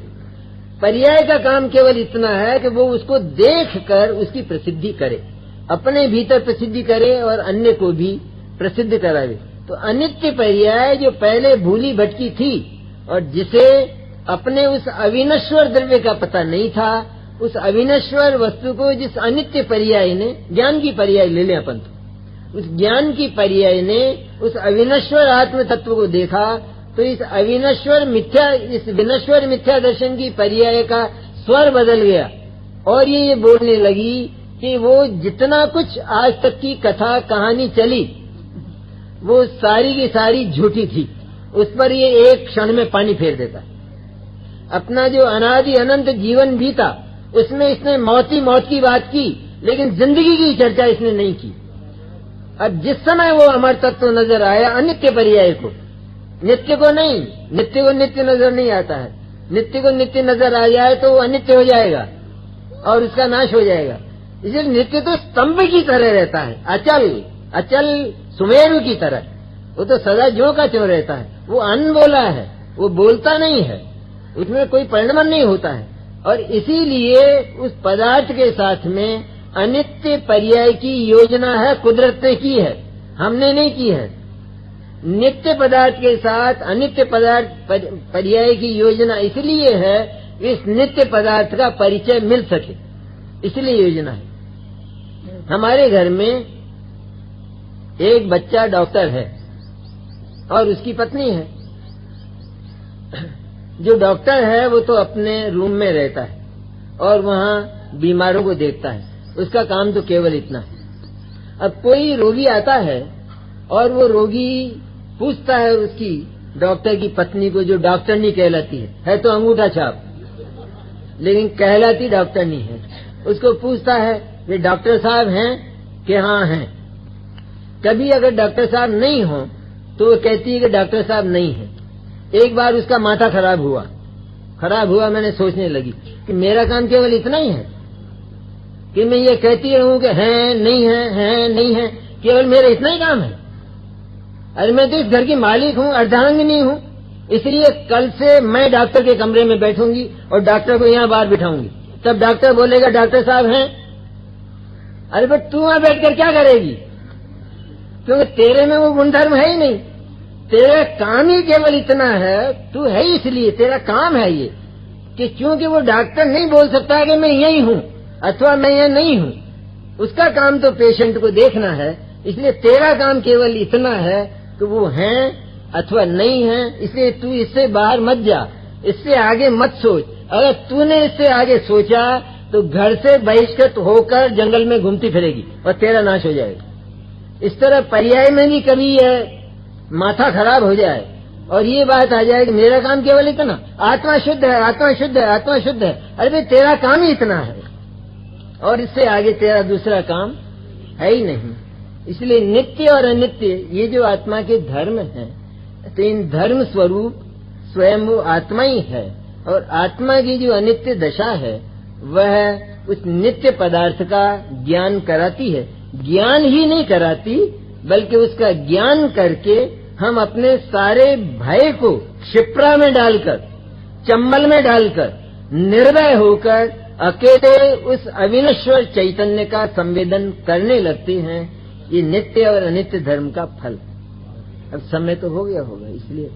पर्याय का काम केवल इतना है कि वो उसको देख कर उसकी प्रसिद्धि करे, अपने भीतर प्रसिद्धि करे और अन्य को भी प्रसिद्ध करावे। तो अनित्य पर्याय जो पहले भूली भटकी थी, और जिसे अपने उस अविनश्वर द्रव्य का पता नहीं था, उस अविनश्वर वस्तु को जिस अनित्य पर्याय ने, ज्ञान की पर्याय ले लें अपन, तो उस ज्ञान की पर्याय ने उस अविनश्वर आत्म तत्व को देखा, तो इस विनश्वर मिथ्या दर्शन की पर्याय का स्वर बदल गया, और ये बोलने लगी कि वो जितना कुछ आज तक की कथा कहानी चली, वो सारी की सारी झूठी थी। उस पर ये एक क्षण में पानी फेर देता। अपना जो अनादि अनंत जीवन बीता, उसमें इसने मौत की बात की, लेकिन जिंदगी की चर्चा इसने नहीं की। अब जिस समय वो अमर तत्व नजर आया अनित्य पर्याय को, नित्य को नहीं, नित्य को नित्य नजर नहीं आता है। नित्य को नित्य नजर आ जाए तो वो अनित्य हो जाएगा और उसका नाश हो जाएगा। इसलिए नित्य तो स्तंभ की तरह रहता है, अचल सुमेरु की तरह। वो तो सदा ज्यों का त्यों रहता है। वो अनबोला है, वो बोलता नहीं है, उसमें कोई परिणमन नहीं होता है। और इसीलिए उस पदार्थ के साथ में अनित्य पर्याय की योजना है, कुदरत ने की है, हमने नहीं की है। नित्य पदार्थ के साथ अनित्य पदार्थ पर्याय की योजना इसलिए है, इस नित्य पदार्थ का परिचय मिल सके, इसलिए योजना है। हमारे घर में एक बच्चा डॉक्टर है और उसकी पत्नी है। जो डॉक्टर है वो तो अपने रूम में रहता है और वहाँ बीमारों को देखता है, उसका काम तो केवल इतना है। अब कोई रोगी आता है और वो रोगी पूछता है उसकी डॉक्टर की पत्नी को, जो डॉक्टरनी कहलाती है तो अंगूठा छाप, लेकिन कहलाती डॉक्टरनी है। उसको पूछता है ये डॉक्टर साहब हैं कि हाँ हैं। कभी अगर डॉक्टर साहब नहीं हो तो वो कहती है कि डॉक्टर साहब नहीं है। एक बार उसका माथा खराब हुआ, मैंने सोचने लगी कि मेरा काम केवल इतना ही है कि मैं ये कहती रहूं कि हैं नहीं है, केवल मेरा इतना ही काम है। अरे मैं तो इस घर की मालिक हूँ, अर्धांगिनी हूँ, इसलिए कल से मैं डॉक्टर के कमरे में बैठूंगी और डॉक्टर को यहाँ बाहर बिठाऊंगी। तब डॉक्टर बोलेगा डॉक्टर साहब हैं। अरे बट तू वहां बैठकर क्या करेगी, क्योंकि तेरे में वो गुणधर्म है ही नहीं। तेरा काम ही केवल इतना है, तू है इसलिए तेरा काम है ये कि क्योंकि वो डॉक्टर नहीं बोल सकता है कि मैं यही हूँ अथवा मैं यह नहीं हूँ। उसका काम तो पेशेंट को देखना है, इसलिए तेरा काम केवल इतना है कि वो हैं अथवा नहीं है। इसलिए तू इससे बाहर मत जा, इससे आगे मत सोच। अगर तूने इससे आगे सोचा तो घर से बहिष्कृत होकर जंगल में घूमती फिरेगी और तेरा नाश हो जाएगा। इस तरह पर्याय में भी कभी यह माथा खराब हो जाए और ये बात आ जाए कि मेरा काम केवल इतना, आत्मा शुद्ध है, आत्मा शुद्ध है, आत्मा शुद्ध है। अरे भाई तेरा काम ही इतना है और इससे आगे तेरा दूसरा काम है ही नहीं। इसलिए नित्य और अनित्य ये जो आत्मा के धर्म हैं, तो इन धर्म स्वरूप स्वयं वो आत्मा ही है। और आत्मा की जो अनित्य दशा है वह उस नित्य पदार्थ का ज्ञान कराती है। ज्ञान ही नहीं कराती, बल्कि उसका ज्ञान करके हम अपने सारे भय को क्षिप्रा में डालकर, चंबल में डालकर, निर्भय होकर अकेले उस अविनश्वर चैतन्य का संवेदन करने लगते हैं। ये नित्य और अनित्य धर्म का फल। अब समय तो हो गया होगा, इसलिए